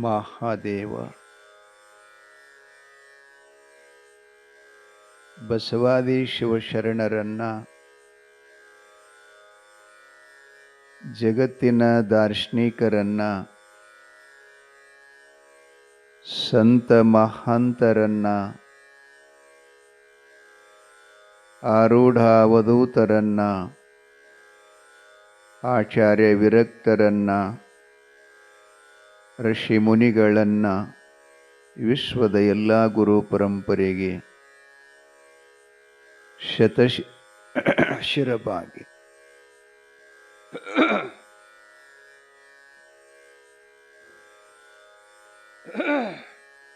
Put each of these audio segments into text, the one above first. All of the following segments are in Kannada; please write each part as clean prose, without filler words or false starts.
ಮಹಾದೇವ ಬಸವಾದಿ ಶಿವಶರಣರನ್ನ ಜಗತ್ತಿನ ದಾರ್ಶನಿಕರನ್ನ ಸಂತ ಮಹಾಂತರನ್ನ ಆರೂಢ ಅವಧೂತರನ್ನ ಆಚಾರ್ಯ ವಿರಕ್ತರನ್ನ ಋಷಿ ಮುನಿಗಳನ್ನು ವಿಶ್ವದ ಎಲ್ಲ ಗುರು ಪರಂಪರೆಗೆ ಶಿರಬಾಗಿ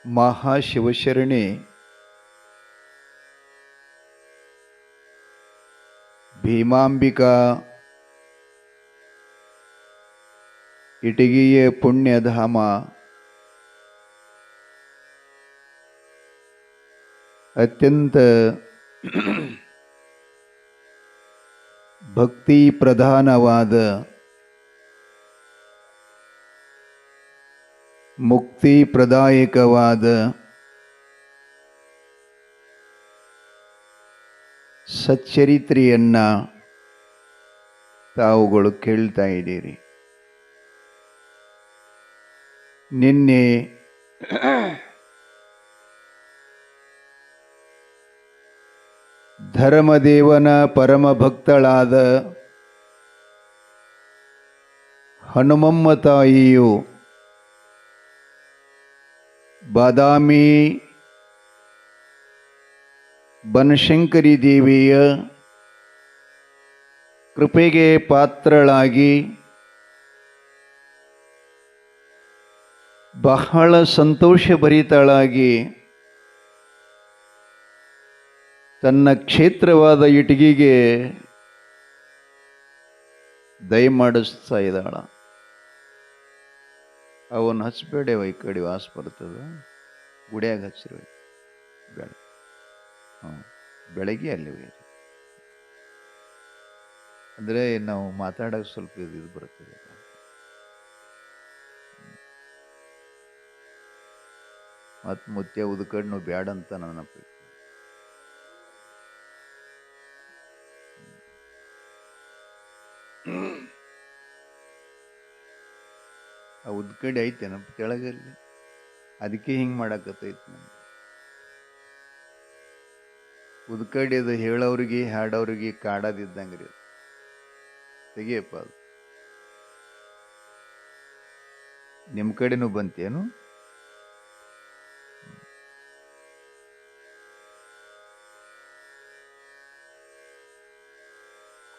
ಮಹಾಶಿವಶರಣೆ ಭೀಮಾಂಬಿಕಾ ಇಟಗಿಯ ಪುಣ್ಯಧಾಮ ಅತ್ಯಂತ ಭಕ್ತಿ ಪ್ರಧಾನವಾದ ಮುಕ್ತಿ ಪ್ರದಾಯಕವಾದ ಸಚ್ಚರಿತ್ರೆಯನ್ನ ತಾವುಗಳು ಕೇಳ್ತಾ ಇದ್ದೀರಿ. ನಿನ್ನೆ ಧರ್ಮದೇವನ ಪರಮ ಭಕ್ತಳಾದ ಹನುಮಮ್ಮ ತಾಯಿಯು ಬಾದಾಮಿ ಬನಶಂಕರಿ ದೇವಿಯ ಕೃಪೆಗೆ ಪಾತ್ರಳಾಗಿ ಬಹಳ ಸಂತೋಷಭರಿತಳಾಗಿ ತನ್ನ ಕ್ಷೇತ್ರವಾದ ಇಟಗಿಗೆ ದಯಮಾಡಿಸ್ತಾ ಇದ್ದಾಳ. ಅವನು ಹಚ್ಬೇಡವ, ಈ ಕಡೆ ವಾಸ ಬರ್ತದ, ಗುಡಿಯಾಗ ಹಚ್ಚಿರ್ಬೇಕು. ಬೆಳಗ್ಗೆ ಅಲ್ಲಿ ಅಂದರೆ ನಾವು ಮಾತಾಡೋಕೆ ಸ್ವಲ್ಪ ಇದು ಬರ್ತದೆ. ಮತ್ತು ಮುತ್ಯ ಉದ್ಕಡ್ ನಾವು ಬ್ಯಾಡ ಅಂತ ನೆನಪು. ಆ ಉದ್ಕಡಿ ಐತೇನಪ್ಪ ಕೆಳಗಲ್ಲಿ, ಅದಕ್ಕೆ ಹಿಂಗೆ ಮಾಡಕತ್ತೈತಿ. ನಮ್ಗೆ ಉದ್ಕಡಿ ಅದು ಹೇಳೋರಿಗೆ ಹಾಡೋರಿಗೆ ಕಾಡದಿದ್ದಂಗೆ ರೀ. ತೆಗಿಯಪ್ಪ, ಅದು ನಿಮ್ಮ ಕಡೆನೂ ಬಂತೇನು?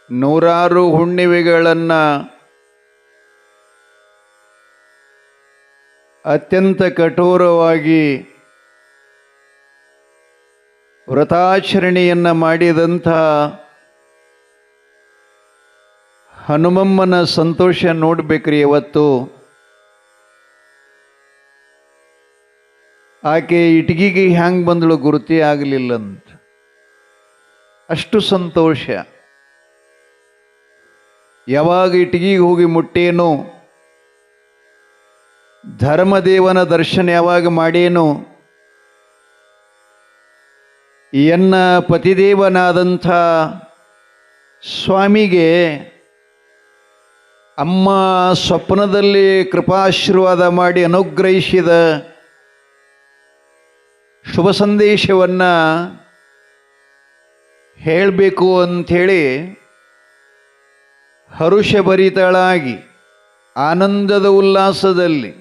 ನೂರಾರು ಹುಣ್ಣಿಮೆಗಳನ್ನು ಅತ್ಯಂತ ಕಠೋರವಾಗಿ ವ್ರತಾಚರಣೆಯನ್ನು ಮಾಡಿದಂಥ ಹನುಮಮ್ಮನ ಸಂತೋಷ ನೋಡ್ಬೇಕ್ರಿ. ಇವತ್ತು ಆಕೆ ಇಟಗಿಗೆ ಹ್ಯಾಂಗೆ ಬಂದಳು ಗುರುತೇ ಆಗಲಿಲ್ಲಂತ, ಅಷ್ಟು ಸಂತೋಷ. ಯಾವಾಗ ಇಟಗಿಗೆ ಹೋಗಿ ಮುಟ್ಟೇನೋ, ಧರ್ಮದೇವನ ದರ್ಶನ ಯಾವಾಗ ಮಾಡೇನೋ, ಎನ್ನ ಪತಿದೇವನಾದಂಥ ಸ್ವಾಮಿಗೆ ಅಮ್ಮ ಸ್ವಪ್ನದಲ್ಲಿ ಕೃಪಾಶೀರ್ವಾದ ಮಾಡಿ ಅನುಗ್ರಹಿಸಿದ ಶುಭ ಸಂದೇಶವನ್ನು ಹೇಳಬೇಕು ಅಂಥೇಳಿ ಹರುಷಭರಿತಳಾಗಿ ಆನಂದದ ಉಲ್ಲಾಸದಲ್ಲಿ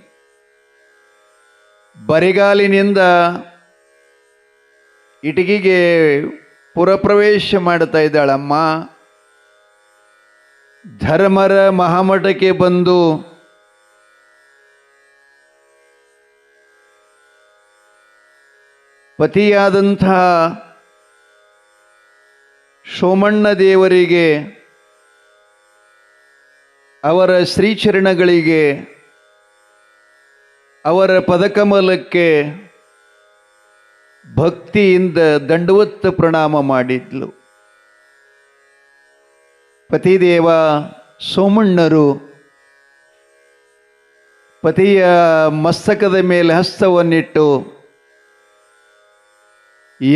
ಬರಿಗಾಲಿನಿಂದ ಇಟಗಿಗೆ ಪುರಪ್ರವೇಶ ಮಾಡ್ತಾ ಇದ್ದಾಳಮ್ಮ. ಧರ್ಮರ ಮಹಾಮಠಕ್ಕೆ ಬಂದು ಪತಿಯಾದಂಥ ಸೋಮಣ್ಣ ದೇವರಿಗೆ, ಅವರ ಶ್ರೀಚರಣಗಳಿಗೆ, ಅವರ ಪದಕಮಲಕ್ಕೆ ಭಕ್ತಿಯಿಂದ ದಂಡವತ್ ಪ್ರಣಾಮ ಮಾಡಿದ್ಲು. ಪತಿದೇವ ಸೋಮಣ್ಣರು ಪತಿಯ ಮಸ್ತಕದ ಮೇಲೆ ಹಸ್ತವನ್ನಿಟ್ಟು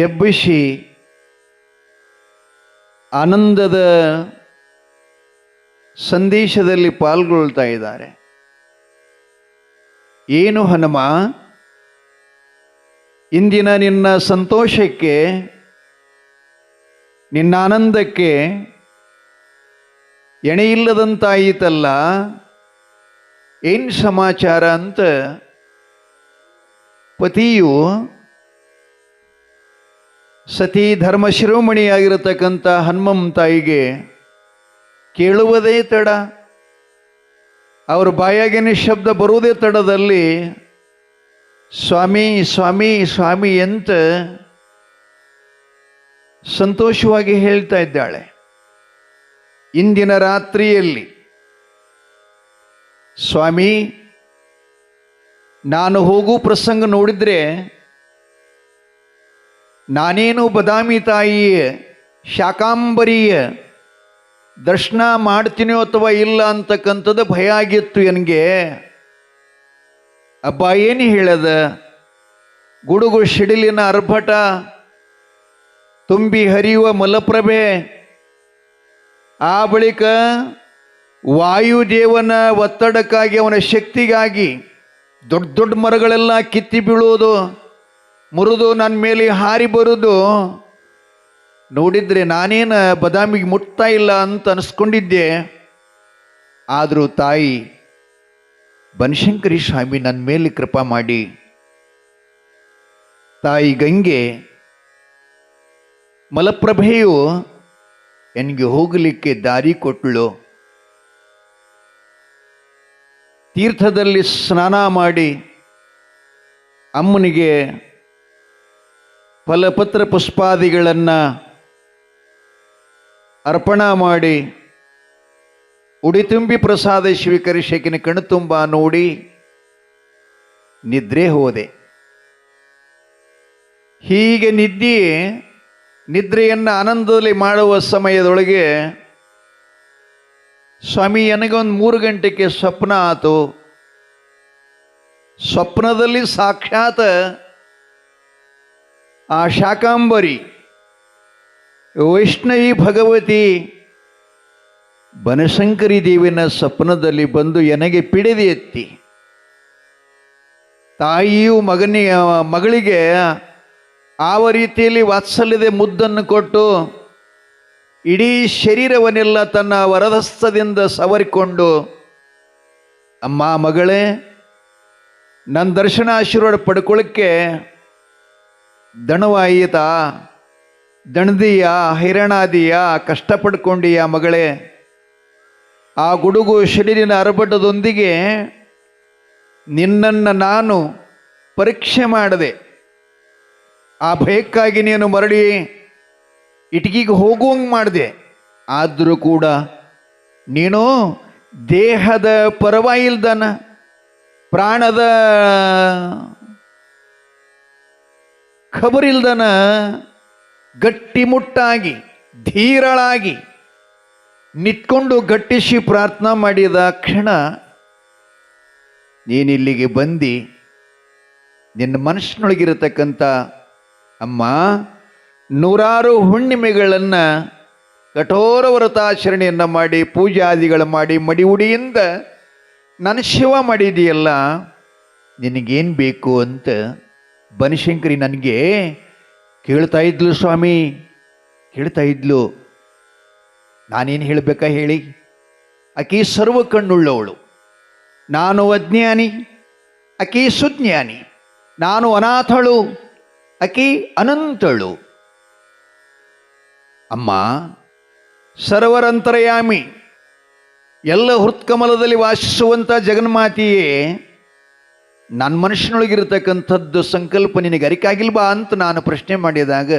ಎಬ್ಬಿಸಿ ಆನಂದದ ಸಂದೇಶದಲ್ಲಿ ಪಾಲ್ಗೊಳ್ತಾ ಇದ್ದಾರೆ. ಏನು ಹನುಮ, ಇಂದಿನ ನಿನ್ನ ಸಂತೋಷಕ್ಕೆ, ನಿನ್ನ ಆನಂದಕ್ಕೆ ಎಣೆಯಿಲ್ಲದಂತಾಯಿತಲ್ಲ, ಏನು ಸಮಾಚಾರ ಅಂತ ಪತಿಯು ಸತಿ ಧರ್ಮ ಶಿರೋಮಣಿಯಾಗಿರತಕ್ಕಂಥ ಹನುಮಂ ತಾಯಿಗೆ ಕೇಳುವುದೇ ತಡ, ಅವ್ರ ಬಾಯಾಗಿನ ಶಬ್ದ ಬರುವುದೇ ತಡದಲ್ಲಿ ಸ್ವಾಮಿ ಸ್ವಾಮಿ ಸ್ವಾಮಿ ಅಂತ ಸಂತೋಷವಾಗಿ ಹೇಳ್ತಾ ಇದ್ದಾಳೆ. ಇಂದಿನ ರಾತ್ರಿಯಲ್ಲಿ ಸ್ವಾಮಿ, ನಾನು ಹೋಗೋ ಪ್ರಸಂಗ ನೋಡಿದ್ರೆ ನಾನೇನು ಬದಾಮಿ ತಾಯಿಯ ಶಾಕಾಂಬರಿಯ ದರ್ಶನ ಮಾಡ್ತೀನೋ ಅಥವಾ ಇಲ್ಲ ಅಂತಕ್ಕಂಥದ್ದು ಭಯ ಆಗಿತ್ತು ನನಗೆ. ಅಬ್ಬ ಏನು ಹೇಳದ, ಗುಡುಗು ಸಿಡಿಲಿನ ಅರ್ಭಟ, ತುಂಬಿ ಹರಿಯುವ ಮಲಪ್ರಭೆ, ಆ ಬಳಿಕ ವಾಯುದೇವನ ಒತ್ತಡಕ್ಕಾಗಿ, ಅವನ ಶಕ್ತಿಗಾಗಿ ದೊಡ್ಡ ದೊಡ್ಡ ಮರಗಳೆಲ್ಲ ಕಿತ್ತಿ ಬೀಳೋದು, ಮುರಿದು ನನ್ನ ಮೇಲೆ ಹಾರಿ ಬರೋದು ನೋಡಿದರೆ ನಾನೇನು ಬದಾಮಿಗೆ ಮುಟ್ತಾ ಇಲ್ಲ ಅಂತ ಅನಿಸ್ಕೊಂಡಿದ್ದೆ. ಆದರೂ ತಾಯಿ ಬನಶಂಕರಿ ಸ್ವಾಮಿ ನನ್ನ ಮೇಲೆ ಕೃಪಾ ಮಾಡಿ ತಾಯಿ ಗಂಗೆ ಮಲಪ್ರಭೆಯು ನನಗೆ ಹೋಗಲಿಕ್ಕೆ ದಾರಿ ಕೊಟ್ಟಳು. ತೀರ್ಥದಲ್ಲಿ ಸ್ನಾನ ಮಾಡಿ ಅಮ್ಮನಿಗೆ ಫಲಪತ್ರ ಪುಷ್ಪಾದಿಗಳನ್ನು ಅರ್ಪಣ ಮಾಡಿ ಉಡಿ ತುಂಬಿ ಪ್ರಸಾದ ಸ್ವೀಕರಿಸಕಿನ ಕಣ್ಣು ತುಂಬ ನೋಡಿ ನಿದ್ರೆ ಹೋದೆ. ಹೀಗೆ ನಿದ್ರೆಯನ್ನು ಆನಂದದಲ್ಲಿ ಮಾಡುವ ಸಮಯದೊಳಗೆ ಸ್ವಾಮಿ ನನಗೊಂದು 3 ಗಂಟೆಗೆ ಸ್ವಪ್ನ ಆತು. ಸ್ವಪ್ನದಲ್ಲಿ ಸಾಕ್ಷಾತ್ ಆ ಶಾಕಾಂಬರಿ ವೈಷ್ಣವಿ ಭಗವತಿ ಬನಶಂಕರಿ ದೇವಿನ ಸ್ವಪ್ನದಲ್ಲಿ ಬಂದು ನನಗೆ ಪಿಡಿದು ಎತ್ತಿ, ತಾಯಿಯು ಮಗಳಿಗೆ ಆವ ರೀತಿಯಲ್ಲಿ ವಾತ್ಸಲ್ಯದ ಮುದ್ದನ್ನು ಕೊಟ್ಟು ಇಡೀ ಶರೀರವನ್ನೆಲ್ಲ ತನ್ನ ವರದಸ್ಥದಿಂದ ಸವರಿಕೊಂಡು, ಅಮ್ಮ ಮಗಳೇ, ನನ್ನ ದರ್ಶನ ಆಶೀರ್ವಾದ ಪಡ್ಕೊಳ್ಳಿಕ್ಕೆ ದಣವಾಯಿತಾ, ದಣದೀಯ, ಹೈರಾಣಾದಿಯ, ಕಷ್ಟಪಡ್ಕೊಂಡೀಯ ಮಗಳೇ. ಆ ಗುಡುಗು ಸಿಡಿಲಿನ ಅರಬಟದೊಂದಿಗೆ ನಿನ್ನನ್ನು ನಾನು ಪರೀಕ್ಷೆ ಮಾಡಿದೆ. ಆ ಭಯಕ್ಕಾಗಿ ನೀನು ಮರಳಿ ಇಟಗಿಗೆ ಹೋಗುವಂಗೆ ಮಾಡಿದೆ. ಆದರೂ ಕೂಡ ನೀನು ದೇಹದ ಪರವಾಗಿಲ್ದನ, ಪ್ರಾಣದ ಖಬರಿಲ್ದನ ಗಟ್ಟಿಮುಟ್ಟಾಗಿ ಧೀರಳಾಗಿ ನಿಂತ್ಕೊಂಡು ಗಟ್ಟಿಸಿ ಪ್ರಾರ್ಥನಾ ಮಾಡಿದ ಕ್ಷಣ ನೀನಿಲ್ಲಿಗೆ ಬಂದು ನಿನ್ನ ಮನಸ್ಸಿನೊಳಗಿರತಕ್ಕಂಥ ಅಮ್ಮ 100 ಹುಣ್ಣಿಮೆಗಳನ್ನು ಕಠೋರ ವ್ರತಾಚರಣೆಯನ್ನು ಮಾಡಿ ಪೂಜಾದಿಗಳು ಮಾಡಿ ಮಡಿವುಡಿಯಿಂದ ನನ್ನ ಶಿವ ಮಾಡಿದೆಯಲ್ಲ, ನಿನಗೇನು ಬೇಕು ಅಂತ ಬನಶಂಕರಿ ನನಗೆ ಕೇಳ್ತಾ ಇದ್ಲು ಸ್ವಾಮಿ, ಕೇಳ್ತಾ ಇದ್ಲು. ನಾನೇನು ಹೇಳಬೇಕಾ ಹೇಳಿ? ಆಕೆ ಸರ್ವ ಕಣ್ಣುಳ್ಳವಳು, ನಾನು ಅಜ್ಞಾನಿ, ಆಕೆ ಸುಜ್ಞಾನಿ. ನಾನು ಅನಾಥಳು, ಆಕೆ ಅನಂತಳು. ಅಮ್ಮ ಸರ್ವರಂತರಯಾಮಿ, ಎಲ್ಲ ಹೃತ್ಕಮಲದಲ್ಲಿ ವಾಸಿಸುವಂಥ ಜಗನ್ಮಾತೆಯೇ, ನನ್ನ ಮನುಷ್ಯನೊಳಗಿರತಕ್ಕಂಥದ್ದು ಸಂಕಲ್ಪ ನಿನಗೆ ಅರಿಕಾಗಿಲ್ವಾ ಅಂತ ನಾನು ಪ್ರಶ್ನೆ ಮಾಡಿದಾಗ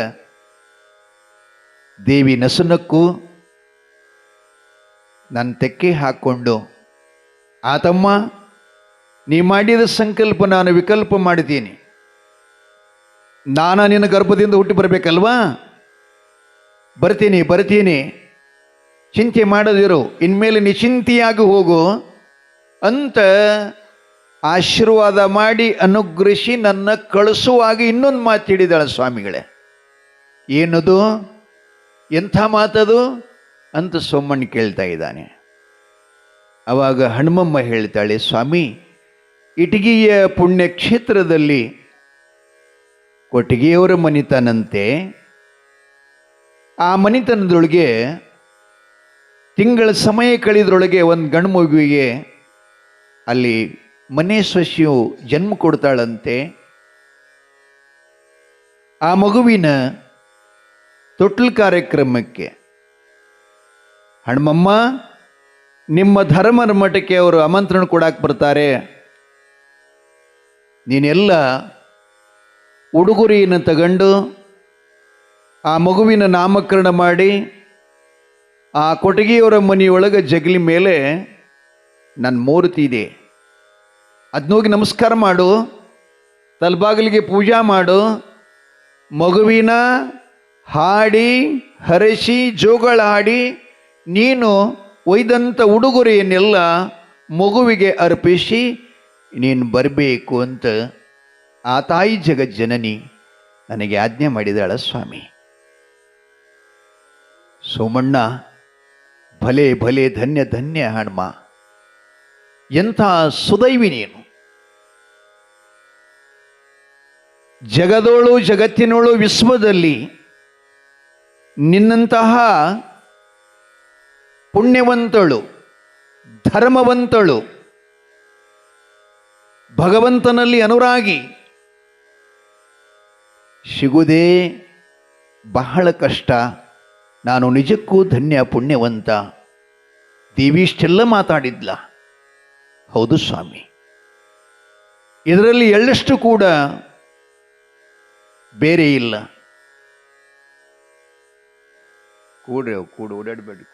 ದೇವಿ ನಸುನಕ್ಕು ನನ್ನ ತೆಕ್ಕೆ ಹಾಕ್ಕೊಂಡು, ಆತಮ್ಮ, ನೀ ಮಾಡಿದ ಸಂಕಲ್ಪ ನಾನು ವಿಕಲ್ಪ ಮಾಡಿದ್ದೀನಿ. ನಾನು ನಿನ್ನ ಗರ್ಭದಿಂದ ಹುಟ್ಟಿ ಬರಬೇಕಲ್ವಾ? ಬರ್ತೀನಿ, ಚಿಂತೆ ಮಾಡದಿರು, ಇನ್ಮೇಲೆ ನಿಶ್ಚಿಂತೆಯಾಗಿ ಹೋಗು ಅಂತ ಆಶೀರ್ವಾದ ಮಾಡಿ ಅನುಗ್ರಹಿಸಿ ನನ್ನ ಕಳಿಸುವಾಗ ಇನ್ನೊಂದು ಮಾತು ಹೇಳಿದಾಳೆ ಸ್ವಾಮಿಗಳೇ. ಏನದು, ಎಂಥ ಮಾತದು ಅಂತ ಸೋಮಣ್ಣ ಕೇಳ್ತಾ ಇದ್ದಾನೆ. ಆವಾಗ ಹನುಮಮ್ಮ ಹೇಳ್ತಾಳೆ, ಸ್ವಾಮಿ, ಇಟಗಿಯ ಪುಣ್ಯಕ್ಷೇತ್ರದಲ್ಲಿ ಕೊಟ್ಟಿಗೆಯವರ ಮನಿತನಂತೆ. ಆ ಮನಿತನದೊಳಗೆ ತಿಂಗಳ ಸಮಯ ಕಳೆದ್ರೊಳಗೆ ಒಂದು ಗಂಡು ಮಗುವಿಗೆ ಅಲ್ಲಿ ಮನೆ ಸೊಸೆಯು ಜನ್ಮ ಕೊಡ್ತಾಳಂತೆ. ಆ ಮಗುವಿನ ತೊಟ್ಲು ಕಾರ್ಯಕ್ರಮಕ್ಕೆ ಹನುಮಮ್ಮ ನಿಮ್ಮ ಧರ್ಮರ ಮಠಕ್ಕೆ ಅವರು ಆಮಂತ್ರಣ ಕೊಡಕ್ಕೆ ಬರ್ತಾರೆ. ನೀನೆಲ್ಲ ಉಡುಗೊರೆಯನ್ನು ತಗೊಂಡು ಆ ಮಗುವಿನ ನಾಮಕರಣ ಮಾಡಿ ಆ ಕೊಟ್ಟಿಗೆಯವರ ಮನೆಯೊಳಗೆ ಜಗಲಿ ಮೇಲೆ ನನ್ನ ಮೂರ್ತಿ ಇದೆ, ಅದನ್ನೋಗಿ ನಮಸ್ಕಾರ ಮಾಡು, ತಲೆಬಾಗಿಲಿಗೆ ಪೂಜಾ ಮಾಡು, ಮಗುವಿನ ಹಾಡಿ ಹರಸಿ ಜೋಗಳ ಹಾಡಿ ನೀನು ಒಯ್ದಂಥ ಉಡುಗೊರೆಯನ್ನೆಲ್ಲ ಮಗುವಿಗೆ ಅರ್ಪಿಸಿ ನೀನು ಬರಬೇಕು ಅಂತ ಆ ತಾಯಿ ಜಗಜ್ಜನನಿ ನನಗೆ ಆಜ್ಞೆ ಮಾಡಿದಾಳ ಸ್ವಾಮಿ. ಸೋಮಣ್ಣ, ಭಲೆ ಭಲೆ, ಧನ್ಯ ಧನ್ಯ ಹನುಮ, ಎಂಥ ಸುದೈವಿ ನೀನು. ಜಗದೋಳು ಜಗತ್ತಿನೋಳು ವಿಶ್ವದಲ್ಲಿ ನಿನ್ನಂತಹ ಪುಣ್ಯವಂತಳು, ಧರ್ಮವಂತಳು, ಭಗವಂತನಲ್ಲಿ ಅನುರಾಗಿ ಸಿಗುವುದೇ ಬಹಳ ಕಷ್ಟ. ನಾನು ನಿಜಕ್ಕೂ ಧನ್ಯ, ಪುಣ್ಯವಂತ. ದೇವಿ ಇಷ್ಟೆಲ್ಲ ಮಾತಾಡಿದ್ಲ. ಹೌದು ಸ್ವಾಮಿ, ಇದರಲ್ಲಿ ಎಳ್ಳಷ್ಟು ಕೂಡ ಬೇರೆ ಇಲ್ಲ. ಕೂಡ ಓಡಾಡಬೇಡಿ.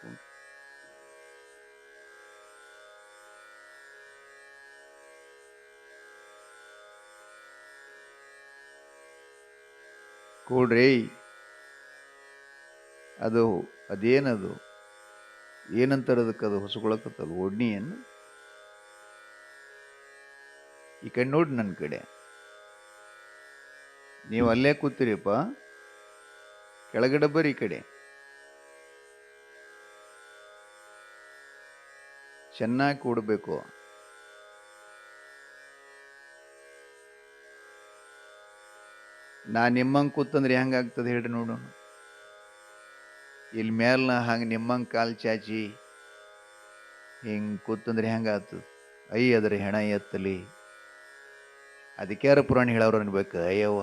ಕೂಡ್ರಿ. ಅದೇನದು ಏನಂತಾರದಕ್ಕದು ಹೊಸಗೊಳಕತ್ತದ ಒಡ್ನಿಯನ್ನು. ಈ ಕಡೆ ನೋಡಿ, ನನ್ನ ಕಡೆ. ನೀವು ಅಲ್ಲೇ ಕೂತಿರಿಪ್ಪ, ಕೆಳಗಡೆ ಬರ್ರಿ. ಈ ಕಡೆ ಚೆನ್ನಾಗಿ ಕೂಡಬೇಕು. ನಾ ನಿಮ್ಮಂಗೆ ಕೂತಂದ್ರೆ ಹೆಂಗಾಗ್ತದೆ ಹೇಳ್ರಿ ನೋಡು. ಇಲ್ಲಿ ಮೇಲ್ನ ಹಂಗೆ ನಿಮ್ಮಂಗೆ ಕಾಲು ಚಾಚಿ ಹಿಂಗೆ ಕೂತಂದ್ರೆ ಹೆಂಗಾಗ್ತದೆ? ಅದ್ರ ಹೆಣ ಎತ್ತಲಿ. ಅದಕ್ಕೆ ಯಾರು ಪುರಾಣ ಹೇಳೋರು ಅನ್ಬೇಕು, ಅಯ್ಯವ್ವ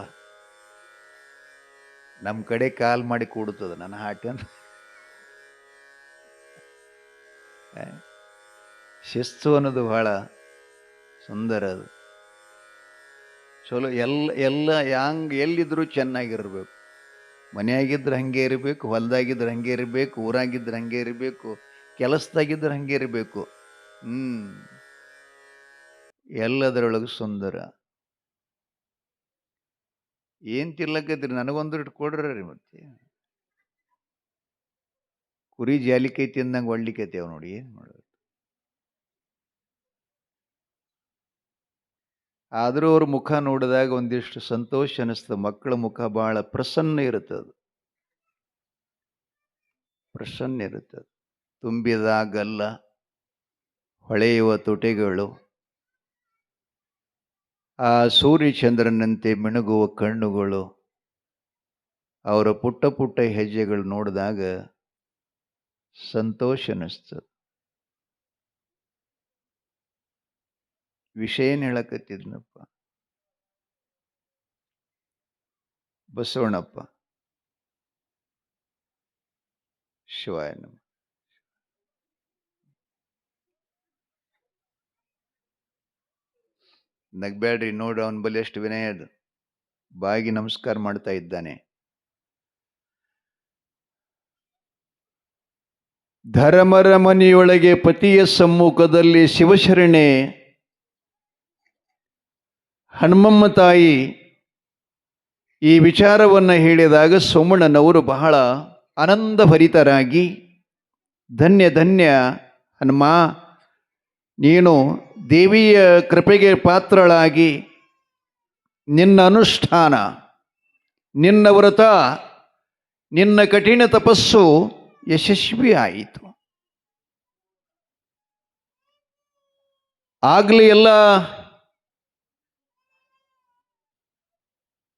ನಮ್ಮ ಕಡೆ ಕಾಲ್ ಮಾಡಿ ಕೂಡುತ್ತದೆ ನನ್ನ ಹಾಟನ್. ಶಿಸ್ತು ಅನ್ನೋದು ಬಹಳ ಸುಂದರ. ಅದು ಚಲೋ. ಎಲ್ಲ ಎಲ್ಲಿದ್ರೂ ಚೆನ್ನಾಗಿರ್ಬೇಕು. ಮನೆಯಾಗಿದ್ರೆ ಹಂಗೆ ಇರಬೇಕು, ಹೊಲದಾಗಿದ್ರೆ ಹಂಗೆ ಇರಬೇಕು, ಊರಾಗಿದ್ರೆ ಹಂಗೆ ಇರಬೇಕು, ಕೆಲಸದಾಗಿದ್ರೆ ಹಂಗೆ ಇರಬೇಕು. ಎಲ್ಲದರೊಳಗೆ ಸುಂದರ. ಏನು ತಿರ್ಲಕ್ಕೈತ್ರಿ? ನನಗೊಂದು ಇಟ್ಕೊಡ್ರಿ. ಮತ್ತೆ ಕುರಿ ಜಾಲಿಕೈ ತಿಂದಂಗೆ ಒಳ್ಳಿಕೈತಿ ಅವ್ ನೋಡಿ. ಏನು ಮಾಡೋದು? ಆದರೂ ಅವ್ರ ಮುಖ ನೋಡಿದಾಗ ಒಂದಿಷ್ಟು ಸಂತೋಷ ಅನ್ನಿಸ್ತದೆ. ಮಕ್ಕಳ ಮುಖ ಬಹಳ ಪ್ರಸನ್ನ ಇರುತ್ತದೆ, ಪ್ರಸನ್ನ ಇರುತ್ತದೆ. ತುಂಬಿದಾಗಲ್ಲ ಹೊಳೆಯುವ ತುಟಿಗಳು, ಆ ಸೂರ್ಯಚಂದ್ರನಂತೆ ಮಿಣುಗುವ ಕಣ್ಣುಗಳು, ಅವರ ಪುಟ್ಟ ಪುಟ್ಟ ಹೆಜ್ಜೆಗಳು ನೋಡಿದಾಗ ಸಂತೋಷ ಅನ್ನಿಸ್ತದೆ. ವಿಷಯ ಏನು ಹೇಳಕತ್ತಿದ್ನಪ್ಪ? ಬಸವಣ್ಣಪ್ಪ. ಶಿವಾಯ ನಮಃ. ನಗ್ಬೇಡ್ರಿ, ನೋಡು ಅವನ ಬಳಿ ಎಷ್ಟು ವಿನಯ ಅದು. ಬಾಗಿ ನಮಸ್ಕಾರ ಮಾಡ್ತಾ ಇದ್ದಾನೆ. ಧರ್ಮರ ಮನೆಯೊಳಗೆ ಪತಿಯ ಸಮ್ಮುಖದಲ್ಲಿ ಶಿವಶರಣೆ ಹನುಮಮ್ಮ ತಾಯಿ ಈ ವಿಚಾರವನ್ನು ಹೇಳಿದಾಗ ಸೋಮಣ್ಣನವರು ಬಹಳ ಆನಂದಭರಿತರಾಗಿ, ಧನ್ಯ ಧನ್ಯ ಹನುಮ, ನೀನು ದೇವಿಯ ಕೃಪೆಗೆ ಪಾತ್ರಳಾಗಿ ನಿನ್ನ ಅನುಷ್ಠಾನ, ನಿನ್ನ ವ್ರತ, ನಿನ್ನ ಕಠಿಣ ತಪಸ್ಸು ಯಶಸ್ವಿ ಆಯಿತು. ಆಗಲಿ ಎಲ್ಲ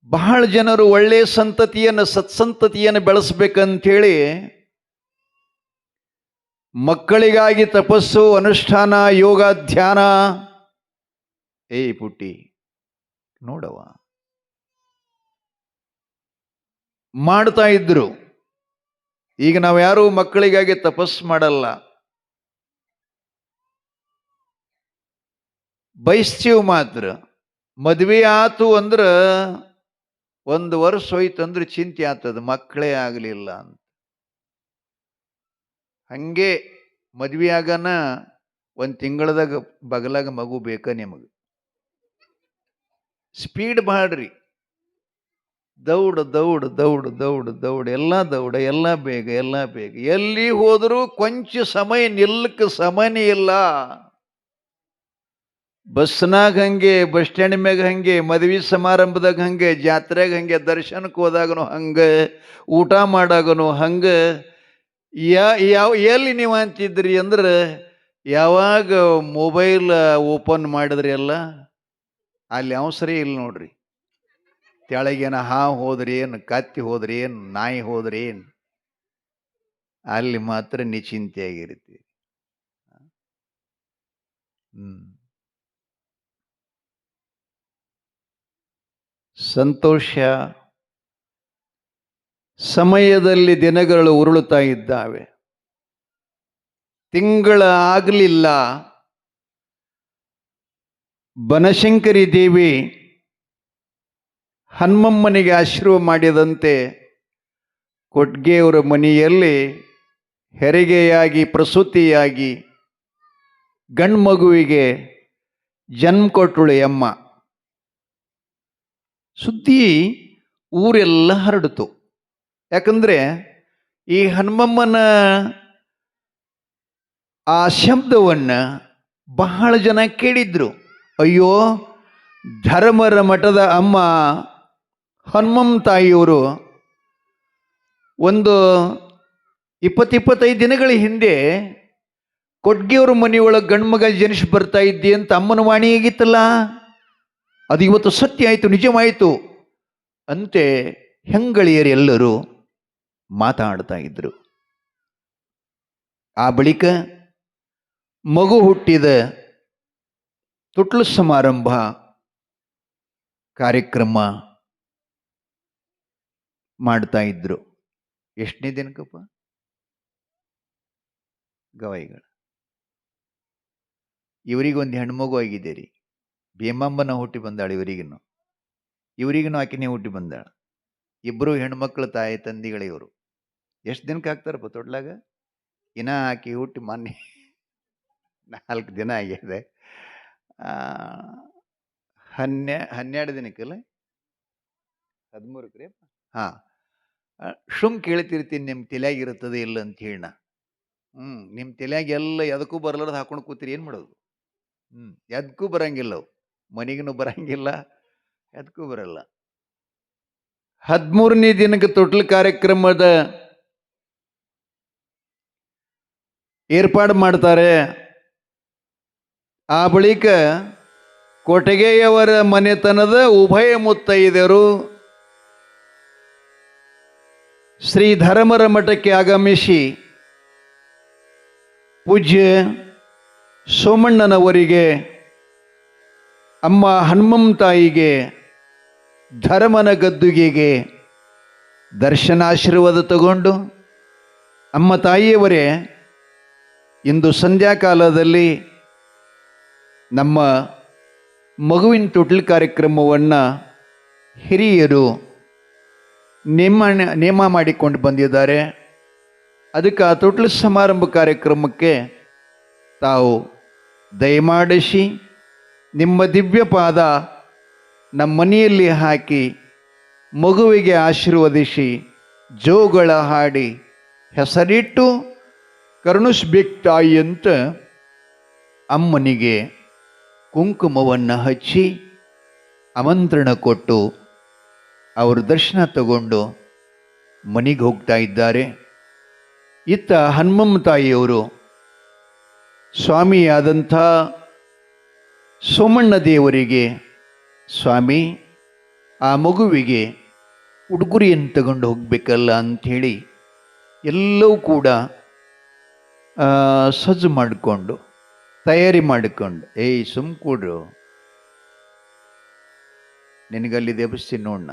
ಬಹಳ ಜನರು ಒಳ್ಳೆಯ ಸಂತತಿಯನ್ನು, ಸತ್ಸಂತತಿಯನ್ನು ಬೆಳೆಸ್ಬೇಕಂಥೇಳಿ ಮಕ್ಕಳಿಗಾಗಿ ತಪಸ್ಸು, ಅನುಷ್ಠಾನ, ಯೋಗ, ಧ್ಯಾನ, ಪುಟ್ಟಿ ನೋಡವ ಮಾಡ್ತಾ ಇದ್ರು. ಈಗ ನಾವು ಯಾರು ಮಕ್ಕಳಿಗಾಗಿ ತಪಸ್ಸು ಮಾಡಲ್ಲ, ಬಯಸ್ತೀವಿ ಮಾತ್ರ. ಮದುವೆ ಆತು ಅಂದ್ರೆ 1 ವರ್ಷ ಹೋಯ್ತು ಅಂದ್ರೆ ಚಿಂತೆ ಆಗ್ತದ, ಮಕ್ಕಳೇ ಆಗಲಿಲ್ಲ ಅಂತ. ಹಂಗೆ ಮದ್ವೆ ಆಗನ 1 ತಿಂಗಳದಾಗ ಬಗಲಾಗ ಮಗು ಬೇಕ ನಿಮಗೆ. ಸ್ಪೀಡ್ ಮಾಡ್ರಿ, ದೌಡ್ ದೌಡ್ ದೌಡ್ ದೌಡ್ ದೌಡ್, ಎಲ್ಲ ಬೇಗ, ಎಲ್ಲಿ ಹೋದರೂ ಕೊಂಚ ಸಮಯ ನಿಲ್ಲಕ್ಕೆ ಸಮಯನೇ ಇಲ್ಲ. ಬಸ್ನಾಗ ಹಂಗೆ, ಬಸ್ ಸ್ಟ್ಯಾಂಡ್ ಮ್ಯಾಗ ಹಂಗೆ, ಮದುವೆ ಸಮಾರಂಭದಾಗ ಹಂಗೆ, ಜಾತ್ರೆಗೆ ಹಂಗೆ, ದರ್ಶನಕ್ಕೆ ಹೋದಾಗನು ಹಂಗೆ, ಊಟ ಮಾಡಾಗನು ಹಂಗೆ. ಎಲ್ಲಿ ನೀವು ಅಂತಿದ್ರಿ ಅಂದ್ರೆ ಯಾವಾಗ ಮೊಬೈಲ್ ಓಪನ್ ಮಾಡಿದ್ರಿ ಅಲ್ಲ, ಅಲ್ಲಿ ಅವಸರ ಇಲ್ಲ ನೋಡ್ರಿ. ತೆಳಗೇನ ಹಾವು ಹೋದ್ರಿ ಏನು, ಕತ್ತಿ ಹೋದ್ರಿ ಏನು, ನಾಯಿ ಹೋದ್ರಿ ಏನು, ಅಲ್ಲಿ ಮಾತ್ರ ನಿಚಿಂತೆಯಾಗಿರ್ತೀವಿ. ಸಂತೋಷ. ಸಮಯದಲ್ಲಿ ದಿನಗಳು ಉರುಳುತ್ತಾ ಇದ್ದಾವೆ. ತಿಂಗಳ ಆಗಲಿಲ್ಲ, ಬನಶಂಕರಿ ದೇವಿ ಹನುಮಮ್ಮನಿಗೆ ಆಶೀರ್ವಾದ ಮಾಡಿದಂತೆ ಕೊಟ್ಗೆಯವರ ಮನೆಯಲ್ಲಿ ಹೆರಿಗೆಯಾಗಿ, ಪ್ರಸೂತಿಯಾಗಿ ಗಂಡು ಮಗುವಿಗೆ ಜನ್ಮ ಕೊಟ್ಟಳು ಅಮ್ಮ. ಸುದ್ದಿ ಊರೆಲ್ಲ ಹರಡಿತು. ಯಾಕಂದ್ರೆ ಈ ಹನುಮಮ್ಮನ ಆ ಶಬ್ದವನ್ನು ಬಹಳ ಜನ ಕೇಳಿದ್ರು. ಅಯ್ಯೋ, ಧರ್ಮರ ಮಠದ ಅಮ್ಮ ಹನುಮಮ್ಮ ತಾಯಿಯವರು ಒಂದು 20-25 ದಿನಗಳ ಹಿಂದೆ ಕೊಟ್ಗೆಯವ್ರ ಮನೆಯೊಳಗೆ ಗಂಡು ಮಗ ಜನಿಸಿ ಬರ್ತಾ ಇದ್ದಿ ಅಂತ ಅಮ್ಮನ ವಾಣಿ ಆಗಿತ್ತಲ್ಲ, ಅದು ಇವತ್ತು ಸತ್ಯ ಆಯಿತು, ನಿಜವಾಯಿತು ಅಂತೆ ಹೆಂಗಳಿಯರೆಲ್ಲರೂ ಮಾತಾಡ್ತಾ ಇದ್ರು. ಆ ಬಳಿಕ ಮಗು ಹುಟ್ಟಿದ ತೊಟ್ಲು ಸಮಾರಂಭ ಕಾರ್ಯಕ್ರಮ ಮಾಡ್ತಾ ಇದ್ರು. ಎಷ್ಟನೇ ದಿನಕ್ಕಪ್ಪ ಗವಾಯಿಗಳು? ಇವರಿಗೊಂದು ಹೆಣ್ಮಗು ಆಗಿದ್ದೀರಿ. ಭೀಮಾಂಬನ ಹುಟ್ಟಿ ಬಂದಾಳು, ಇವರಿಗೂ ಆಕಿನೇ ಹುಟ್ಟಿ ಬಂದಾಳ. ಇಬ್ಬರು ಹೆಣ್ಮಕ್ಳು ತಾಯಿ ತಂದಿಗಳಿವರು. ಎಷ್ಟು ದಿನಕ್ಕೆ ಹಾಕ್ತಾರಪ್ಪ ತೊಟ್ಲಾಗ? ಇನ್ನ ಆಕಿ ಹುಟ್ಟಿ ಮೊನ್ನೆ 4 ದಿನ ಆಗಿದೆ. 12 ದಿನಕ್ಕಲ್ಲ, 13 ಹಾಂ. ಸುಮ್ ಕೇಳ್ತಿರ್ತೀನಿ, ನಿಮ್ಮ ತಲೆಯಾಗಿರುತ್ತದೆ ಇಲ್ಲ ಅಂತ ಹೇಳ. ನಿಮ್ಮ ತಲೆಯಾಗ ಎಲ್ಲ ಎದಕ್ಕೂ ಬರ್ಲಾರ್ದು ಹಾಕೊಂಡು ಕೂತೀರಿ, ಏನು ಮಾಡೋದು? ಎದಕ್ಕೂ ಬರಂಗಿಲ್ಲ ಅವು, ಮನೆಗೂ ಬರಂಗಿಲ್ಲ, ಎದಕ್ಕೂ ಬರಲ್ಲ. 13ನೇ ದಿನಕ್ಕೆ ತೊಟ್ಲು ಕಾರ್ಯಕ್ರಮದ ಏರ್ಪಾಡು ಮಾಡ್ತಾರೆ. ಆ ಬಳಿಕ ಕೊಟಗೆಯವರ ಮನೆತನದ ಉಭಯ ಮುತ್ತೈದೆಯರು ಶ್ರೀ ಧರ್ಮರ ಮಠಕ್ಕೆ ಆಗಮಿಸಿ ಪೂಜ್ಯ ಸೋಮಣ್ಣನವರಿಗೆ, ಅಮ್ಮ ಹನುಮಮ್ಮ ತಾಯಿಗೆ, ಧರ್ಮನ ಗದ್ದುಗೆಗೆ ದರ್ಶನಾಶೀರ್ವಾದ ತಗೊಂಡು, ಅಮ್ಮ ತಾಯಿಯವರೇ, ಇಂದು ಸಂಧ್ಯಾಕಾಲದಲ್ಲಿ ನಮ್ಮ ಮಗುವಿನ ತೊಟ್ಲು ಕಾರ್ಯಕ್ರಮವನ್ನು ಹಿರಿಯರು ನೇಮ ಮಾಡಿಕೊಂಡು ಬಂದಿದ್ದಾರೆ. ಅದಕ್ಕೆ ಆ ತೊಟ್ಲು ಸಮಾರಂಭ ಕಾರ್ಯಕ್ರಮಕ್ಕೆ ತಾವು ದಯಮಾಡಿಸಿ ನಿಮ್ಮ ದಿವ್ಯ ಪಾದ ನಮ್ಮ ಮನೆಯಲ್ಲಿ ಹಾಕಿ ಮಗುವಿಗೆ ಆಶೀರ್ವದಿಸಿ ಜೋಗಳ ಹಾಡಿ ಹೆಸರಿಟ್ಟು ಕರುಣಿಸ್ಬೇಕು ತಾಯಿ ಅಂತ ಅಮ್ಮನಿಗೆ ಕುಂಕುಮವನ್ನು ಹಚ್ಚಿ ಆಮಂತ್ರಣ ಕೊಟ್ಟು ಅವರು ದರ್ಶನ ತಗೊಂಡು ಮನೆಗೆ ಹೋಗ್ತಾ ಇದ್ದಾರೆ. ಇತ್ತ ಹನುಮಮ್ಮ ತಾಯಿಯವರು ಸ್ವಾಮಿಯಾದಂಥ ಸೋಮಣ್ಣ ದೇವರಿಗೆ, ಸ್ವಾಮಿ ಆ ಮಗುವಿಗೆ ಉಡುಗೊರೆಯನ್ನು ತಗೊಂಡು ಹೋಗಬೇಕಲ್ಲ ಅಂಥೇಳಿ ಎಲ್ಲವೂ ಕೂಡ ಸಜ್ಜು ಮಾಡಿಕೊಂಡು ತಯಾರಿ ಮಾಡಿಕೊಂಡು, ಏಯ್ ಸುಮ್ಕೂಡ್ರು, ನಿನಗಲ್ಲಿ ದೇವಸ್ಥಾನ ನೋಡೋಣ.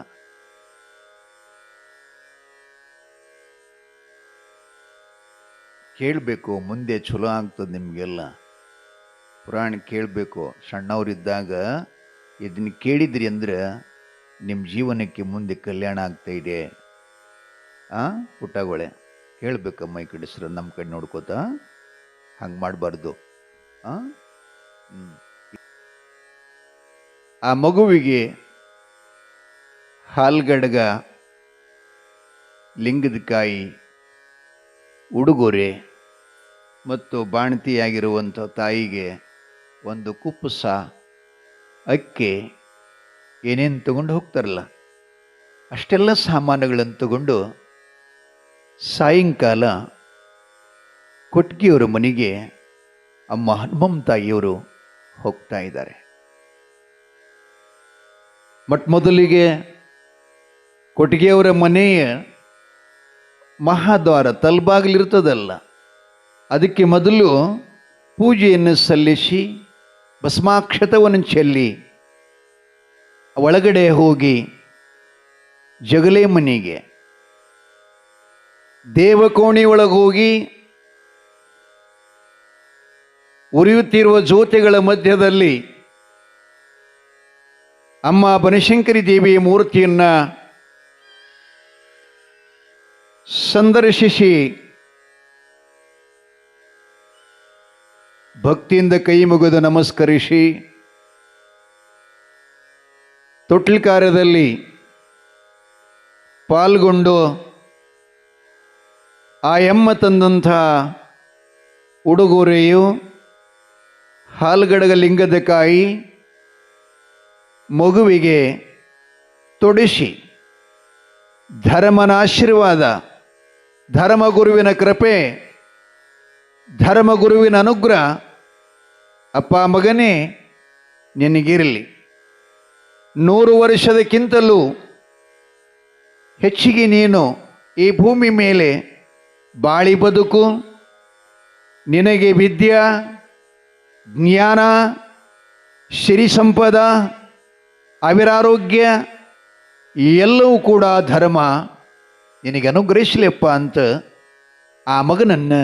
ಕೇಳಬೇಕು, ಮುಂದೆ ಚಲೋ ಆಗ್ತದೆ ನಿಮಗೆಲ್ಲ. ಪುರಾಣ ಕೇಳಬೇಕು. ಸಣ್ಣವರಿದ್ದಾಗ ಇದನ್ನು ಕೇಳಿದ್ರಿ ಅಂದ್ರೆ ನಿಮ್ಮ ಜೀವನಕ್ಕೆ ಮುಂದೆ ಕಲ್ಯಾಣ ಆಗ್ತಾ ಇದೆ. ಪುಟ್ಟಗೊಳೆ ಕೇಳಬೇಕಮ್ಮ. ಈ ಕಡೆ ಸರ ನಮ್ಮ ಕಡೆ ನೋಡ್ಕೋತ ಹಂಗೆ ಮಾಡಬಾರ್ದು. ಆ ಮಗುವಿಗೆ ಹಾಲ್ಗಡಗ, ಲಿಂಗದ ಕಾಯಿ, ಉಡುಗೊರೆ ಮತ್ತು ಬಾಣತಿಯಾಗಿರುವಂಥ ತಾಯಿಗೆ ಒಂದು ಕುಪ್ಪಸ, ಅಕ್ಕಿ, ಏನೇನು ತಗೊಂಡು ಹೋಗ್ತಾರಲ್ಲ ಅಷ್ಟೆಲ್ಲ ಸಾಮಾನುಗಳನ್ನು ತಗೊಂಡು ಸಾಯಂಕಾಲ ಕೊಟ್ಗಿಯವರ ಮನೆಗೆ ಅಮ್ಮ ಹನುಮಮ್ಮ ತಾಯಿಯವರು ಹೋಗ್ತಾ ಇದ್ದಾರೆ. ಮೊದಲಿಗೆ ಕೊಟ್ಟಿಗೆಯವರ ಮನೆಯ ಮಹಾದ್ವಾರ ತಲ್ಬಾಗಿಲಿರ್ತದಲ್ಲ, ಅದಕ್ಕೆ ಮೊದಲು ಪೂಜೆಯನ್ನು ಸಲ್ಲಿಸಿ ಭಸ್ಮಾಕ್ಷತವನ್ನು ಚೆಲ್ಲಿ ಒಳಗಡೆ ಹೋಗಿ ಜಗಲೇ ಮನೆಗೆ ದೇವಕೋಣಿ ಒಳಗೆ ಹೋಗಿ ಉರಿಯುತ್ತಿರುವ ಜ್ಯೋತಿಗಳ ಮಧ್ಯದಲ್ಲಿ ಅಮ್ಮ ಬನಶಂಕರಿ ದೇವಿಯ ಮೂರ್ತಿಯನ್ನು ಸಂದರ್ಶಿಸಿ ಭಕ್ತಿಯಿಂದ ಕೈ ಮುಗಿದು ನಮಸ್ಕರಿಸಿ ತೊಟ್ಟಿಲು ಕಾರ್ಯದಲ್ಲಿ ಪಾಲ್ಗೊಂಡು ಆ ಎಮ್ಮ ತಂದಂಥ ಉಡುಗೊರೆಯು ಹಾಲ್ಗಡಗ ಲಿಂಗದ ಕಾಯಿ ಮಗುವಿಗೆ ತೊಡಿಸಿ ಧರ್ಮನ ಆಶೀರ್ವಾದ, ಧರ್ಮಗುರುವಿನ ಕೃಪೆ, ಧರ್ಮಗುರುವಿನ ಅನುಗ್ರಹ ಅಪ್ಪ ಮಗನೇ ನಿನಗಿರಲಿ. 100 ವರ್ಷದಕ್ಕಿಂತಲೂ ಹೆಚ್ಚಿಗೆ ನೀನು ಈ ಭೂಮಿ ಮೇಲೆ ಬಾಳಿ ಬದುಕು. ನಿನಗೆ ವಿದ್ಯಾ, ಜ್ಞಾನ, ಸಿರಿ ಸಂಪದ, ಅವಿರಾರೋಗ್ಯ ಎಲ್ಲವೂ ಕೂಡ ಧರ್ಮ ನಿನಗೆ ಅನುಗ್ರಹಿಸಲಿಪ್ಪ ಅಂತ ಆ ಮಗನನ್ನು,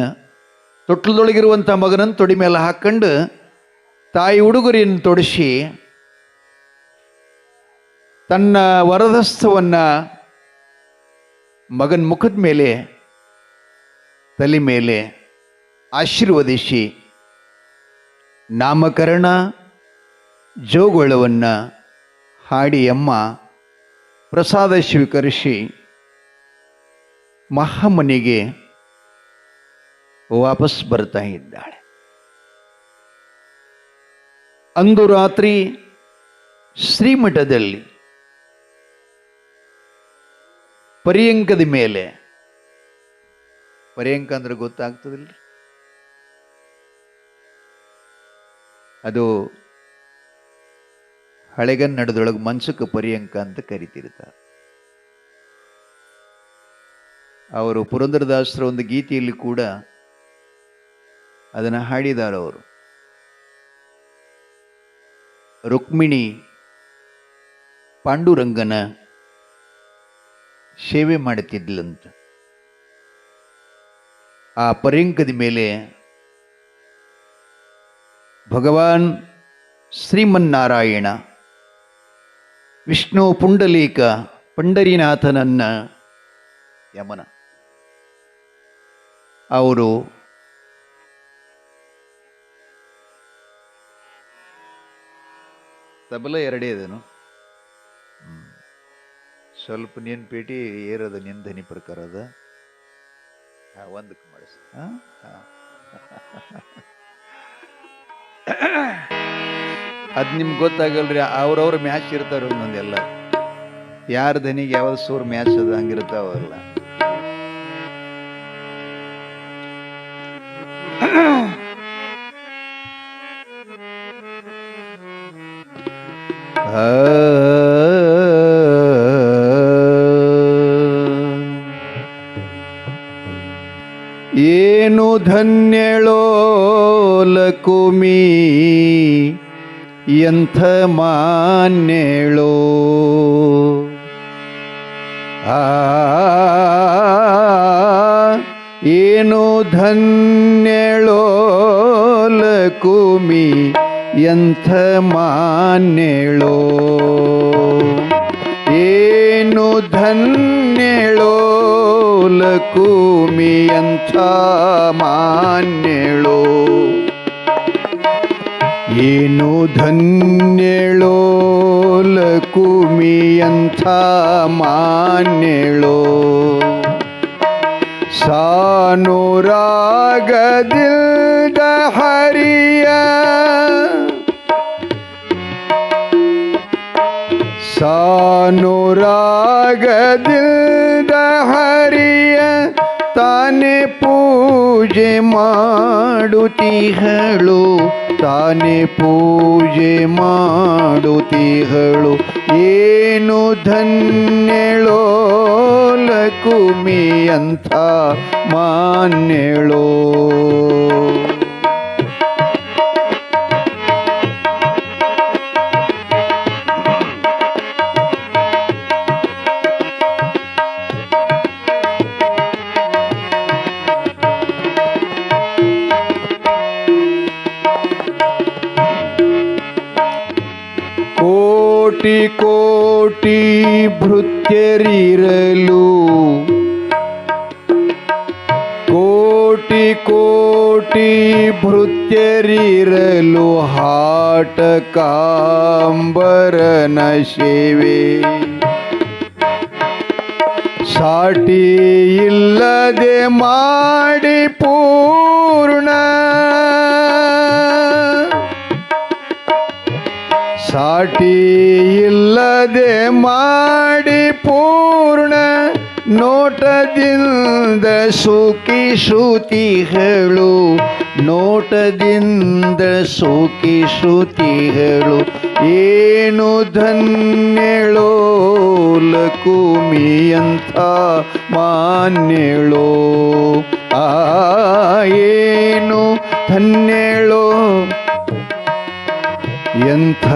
ತೊಟ್ಲದೊಳಗಿರುವಂಥ ಮಗನನ್ನು ತೊಡಿ ಮೇಲೆ ಹಾಕ್ಕೊಂಡು ತಾಯಿ ಉಡುಗೊರೆಯನ್ನು ತೊಡಿಸಿ ತನ್ನ ವರದಸ್ಥವನ್ನು ಮಗನ ಮುಖದ ಮೇಲೆ, ತಲೆ ಮೇಲೆ ಆಶೀರ್ವದಿಸಿ ನಾಮಕರಣ ಜೋಗುಳವನ್ನು ಹಾಡಿ ಅಮ್ಮ ಪ್ರಸಾದ ಸ್ವೀಕರಿಸಿ ಮಹಾಮನಿಗೆ ವಾಪಸ್ ಬರ್ತಾ ಇದ್ದಾಳೆ. ಅಂದು ರಾತ್ರಿ ಶ್ರೀಮಠದಲ್ಲಿ ಪರ್ಯಂಕದ ಮೇಲೆ, ಪರ್ಯಂಕ ಅಂದ್ರೆ ಗೊತ್ತಾಗ್ತದಿಲ್ಲ, ಅದು ಹಳೆಗನ್ನಡದೊಳಗೆ ಮನ್ಸಕ್ಕೆ ಪರ್ಯಂಕ ಅಂತ ಕರಿತಿರ್ತಾರೆ. ಅವರು ಪುರಂದರದಾಸರ ಒಂದು ಗೀತೆಯಲ್ಲಿ ಕೂಡ ಅದನ್ನು ಹಾಡಿದ್ದಾರೆ. ಅವರು ರುಕ್ಮಿಣಿ ಪಾಂಡುರಂಗನ ಸೇವೆ ಮಾಡುತ್ತಿದ್ಲಂತ. ಆ ಪರ್ಯಂಕದ ಮೇಲೆ ಭಗವಾನ್ ಶ್ರೀಮನ್ನಾರಾಯಣ ವಿಷ್ಣು ಪುಂಡಲೀಕ ಪಂಡರಿನಾಥನನ್ನ ಯಮನ ಅವರು ತಬಲ ಎರಡೇ ಅದೇನು, ಸ್ವಲ್ಪ ನಿನ್ನ ಪೇಟಿ ಏರದ ನಿನ್ನ ಧ್ವನಿ ಪ್ರಕಾರ ಅದ, ಒಂದಕ್ಕೆ ಮಾಡಿಸ್. ಅದು ನಿಮ್ಗೆ ಗೊತ್ತಾಗಲ್ರಿ. ಅವ್ರವ್ರ ಮ್ಯಾಚ್ ಇರ್ತಾರ ಒಂದೊಂದೆಲ್ಲ. ಯಾರ ದನಿಗೆ ಯಾವ್ದು ಸೂರ್ ಮ್ಯಾಚ್ ಅದ ಹಂಗಿರ್ತಾವಲ್ಲ. ಏನು ಧನ್ಯಳೋ ಲಕುಮಿ ಎಂಥ ಮಾನ್ಯಳೋ. ಏನು ಧನ್ಯಳೋ ಲಕುಮಿ ಎಂಥ ಮಾನ್ಯಳೋ. ಏನು ಧನ್ಯಳೋ ಲಕುಮಿ ಎಂಥ ಮಾನ್ಯಳೋ. ಏನು ಧನ್ಯಳೋ ಲಕುಮಿ ಎಂಥ ಮಾನ್ಯಳೋ. ಸಾನುರಾಗದಿಲ್ದ ಹರಿಯ ಸಾನುರಾಗದಿಲ್ದ ಹರಿಯ ತಾನೇ ಪೂಜೆ ಮಾಡುತ್ತಿಹಳು. ತಾನೇ ಪೂಜೆ ಮಾಡುತ್ತಿಹಳು. ಏನು ಧನ್ಯಳೋ ಲಕುಮಿ ಅಂಥ ಮಾನ್ಯಳೋ. ಕೋಟಿ ಕೋಟಿ ಭೃತ್ಯರಿರಲು ಕೋಟಿ ಕೋಟಿ ಭೃತ್ಯರಿರಲು ಹಾಟಕಾಂಬರನ ಸೇವೆ. ಸಾಟಿ ಇಲ್ಲದೆ ಮಾಡಿ ಪೂರ್ಣ ಸಾಟಿ ಇಲ್ಲದೆ ಮಾಡಿ ಪೂರ್ಣ ನೋಟದಿಂದ ಸುಖಿಸುತ್ತಿಹಳು. ನೋಟದಿಂದ ಸುಖಿಸುತ್ತಿಹಳು. ಏನು ಧನ್ಯಳೋ ಲಕುಮಿ ಅಂಥ ಮಾನ್ಯಳೋ. ಏನು ಧನ್ಯಳೋ ಎಂಥ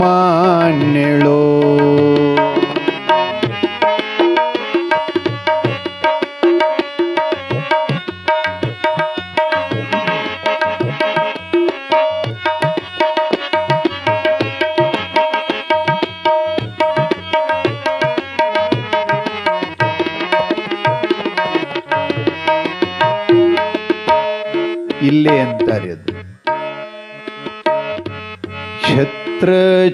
ಮಾನ್ಯಳೋ. ಇಲ್ಲೇ ಅಂತಾರೆ ಅದು. ಛತ್ರ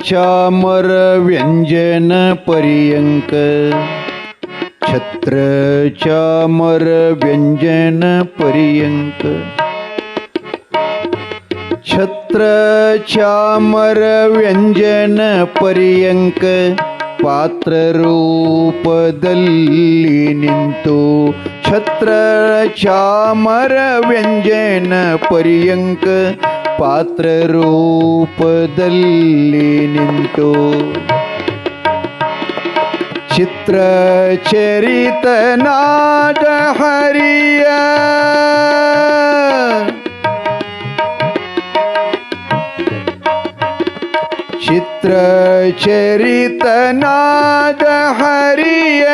ಚಾಮರ ವ್ಯಂಜನ ಪರ್ಯಂಕ. ಛತ್ರ ಚಾಮರ ವ್ಯಂಜನ ಪರ್ಯಂಕ. ಛತ್ರ ಚಾಮರ ವ್ಯಂಜನ ಪರ್ಯಂಕ ಪಾತ್ರ ರೂಪದಲ್ಲಿ ನಿಂತು. ಛತ್ರ ಚಾಮರ ವ್ಯಂಜನ ಪರ್ಯಂಕ ಪಾತ್ರ ರೂಪದಲ್ಲಿ ನಿಂತು. ಚಿತ್ರ ಚರಿತನಾದ ಹರಿಯ ಚಿತ್ರ ಚರಿತನಾದ ಹರಿಯ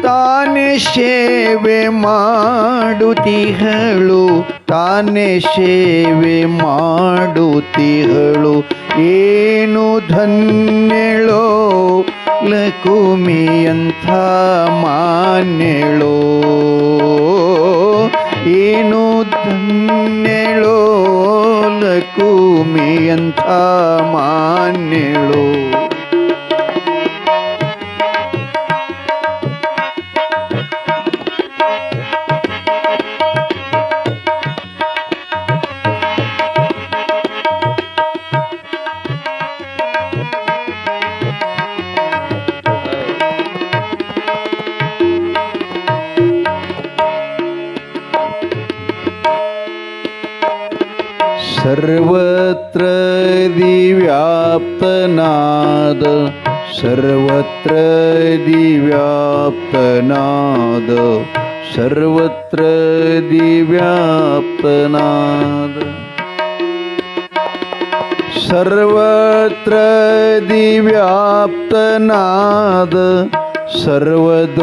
ತಾನೇ ಸೇವೆ ಮಾಡುತ್ತಿಹಳು. ತಾನೇ ಸೇವೆ ಮಾಡುತ್ತಿಹಳು. ಏನು ಧನ್ಯಳೋ ಲಕುಮಿ ಅಂಥ ಮಾನ್ಯಳೋ. ಏನು ಧನ್ಯಳೋ ಲಕುಮಿ ಅಂಥ ಮಾನ್ಯಳೋ. ಸರ್ವತ್ರ ದಿವ್ಯಾಪ್ತನಾದ ಸರ್ವತ್ರ ದಿವ್ಯಾಪ್ತನಾದ ಸರ್ವತ್ರ ದಿವ್ಯಾಪ್ತನಾದ ಸರ್ವತ್ರ ದಿವ್ಯಾಪ್ತನಾದ ಸರ್ವದೋಷರಹಿತನಾದ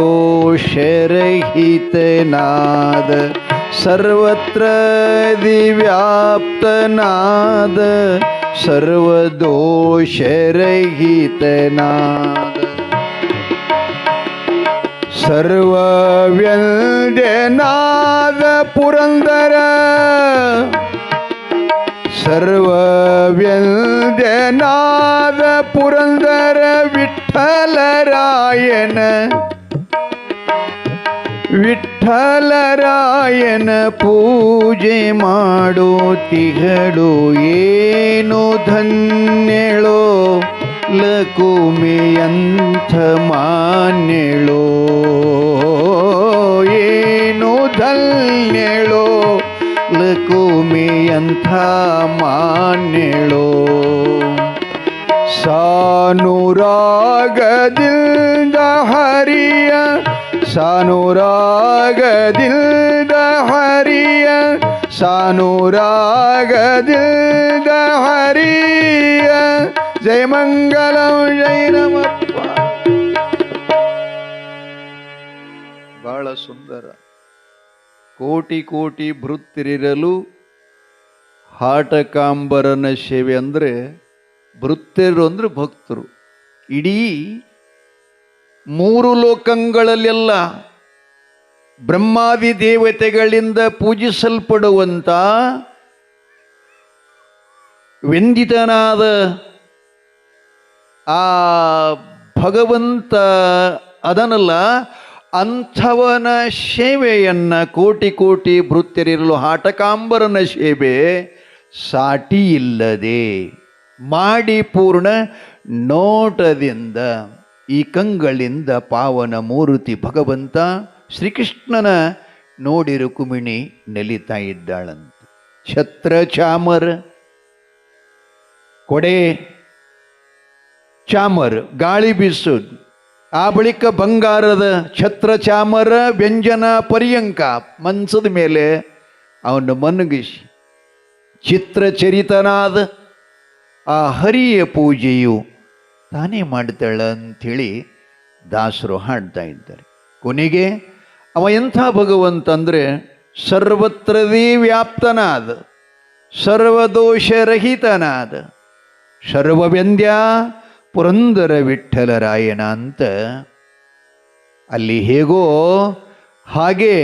ಸರ್ವತ್ರ ದಿವ್ಯಾಪ್ತನಾದ ಸರ್ವದೋಷರಹಿತನಾದ ಸರ್ವವ್ಯಂಜನಾದ ಪುರಂದರ ಸರ್ವವ್ಯಂಜನಾದ ಪುರಂದರ ವಿಠ್ಠಲರಾಯನ ವಿಠ್ಠಲರಾಯನ ಪೂಜೆ ಮಾಡೋ ತಿಗಳು ಏನು ಧನ್ಯಳೋ ಲಕುಮಿಯಂಥ ಮಾನ್ಯಳೋ ಏನು ಧನ್ಯಳೋ ಲಕುಮಿಯಂಥ ಮಾನ್ಯಳೋ ಸಾನುರಾಗದಿಂದ ಹರಿಯ ಸಾನುರಾಗದಿಂದ ಹರಿಯ ಸಾನುರಾಗದಿಂದ ಹರಿಯ ಜಯ ಮಂಗಲಂ ಜೈ ನಮಪ್ಪ. ಬಹಳ ಸುಂದರ. ಕೋಟಿ ಕೋಟಿ ಭೃತ್ಯರಿರಲು ಹಾಟಕಾಂಬರನ ಸೇವೆ ಅಂದರೆ ಭೃತ್ಯರು ಅಂದ್ರೆ ಭಕ್ತರು. ಇಡೀ ಮೂರು ಲೋಕಗಳಲ್ಲೆಲ್ಲ ಬ್ರಹ್ಮಾದಿ ದೇವತೆಗಳಿಂದ ಪೂಜಿಸಲ್ಪಡುವಂಥ ವಂದಿತನಾದ ಆ ಭಗವಂತ ಅದನಲ್ಲ, ಅಂಥವನ ಸೇವೆಯನ್ನ ಕೋಟಿ ಕೋಟಿ ಭೃತ್ಯರಿರಲು ಹಾಟಕಾಂಬರನ ಸೇವೆ ಸಾಟಿ ಇಲ್ಲದೆ ಮಾಡಿ ಪೂರ್ಣ ನೋಟದಿಂದ ಈ ಕಂಗಳಿಂದ ಪಾವನ ಮೂರ್ತಿ ಭಗವಂತ ಶ್ರೀಕೃಷ್ಣನ ನೋಡಿ ರುಕ್ಮಿಣಿ ನಲಿತಾ ಇದ್ದಾಳಂತ. ಛತ್ರ ಚಾಮರ ಕೊಡೆ ಚಾಮರ್ ಗಾಳಿ ಬೀಸೋದು, ಆ ಬಳಿಕ ಬಂಗಾರದ ಛತ್ರ ಚಾಮರ ವ್ಯಂಜನ ಪರ್ಯಂಕ ಮನ್ಸದ ಮೇಲೆ ಅವನು ಮನಗಿಸಿ ಚಿತ್ರಚರಿತನಾದ ಆ ಹರಿಯ ಪೂಜೆಯು ತಾನೇ ಮಾಡ್ತಾಳ ಅಂಥೇಳಿ ದಾಸರು ಹಾಡ್ತಾ ಇದ್ದಾರೆ. ಕೊನೆಗೆ ಅವ ಎಂಥ ಭಗವಂತ ಅಂದರೆ ಸರ್ವತ್ರದೇ ವ್ಯಾಪ್ತನಾದ ಸರ್ವದೋಷರಹಿತನಾದ ಸರ್ವವ್ಯಂದ್ಯ ಪುರಂದರ ವಿಠ್ಠಲರಾಯನ ಅಂತ ಅಲ್ಲಿ ಹೇಗೋ ಹಾಗೆ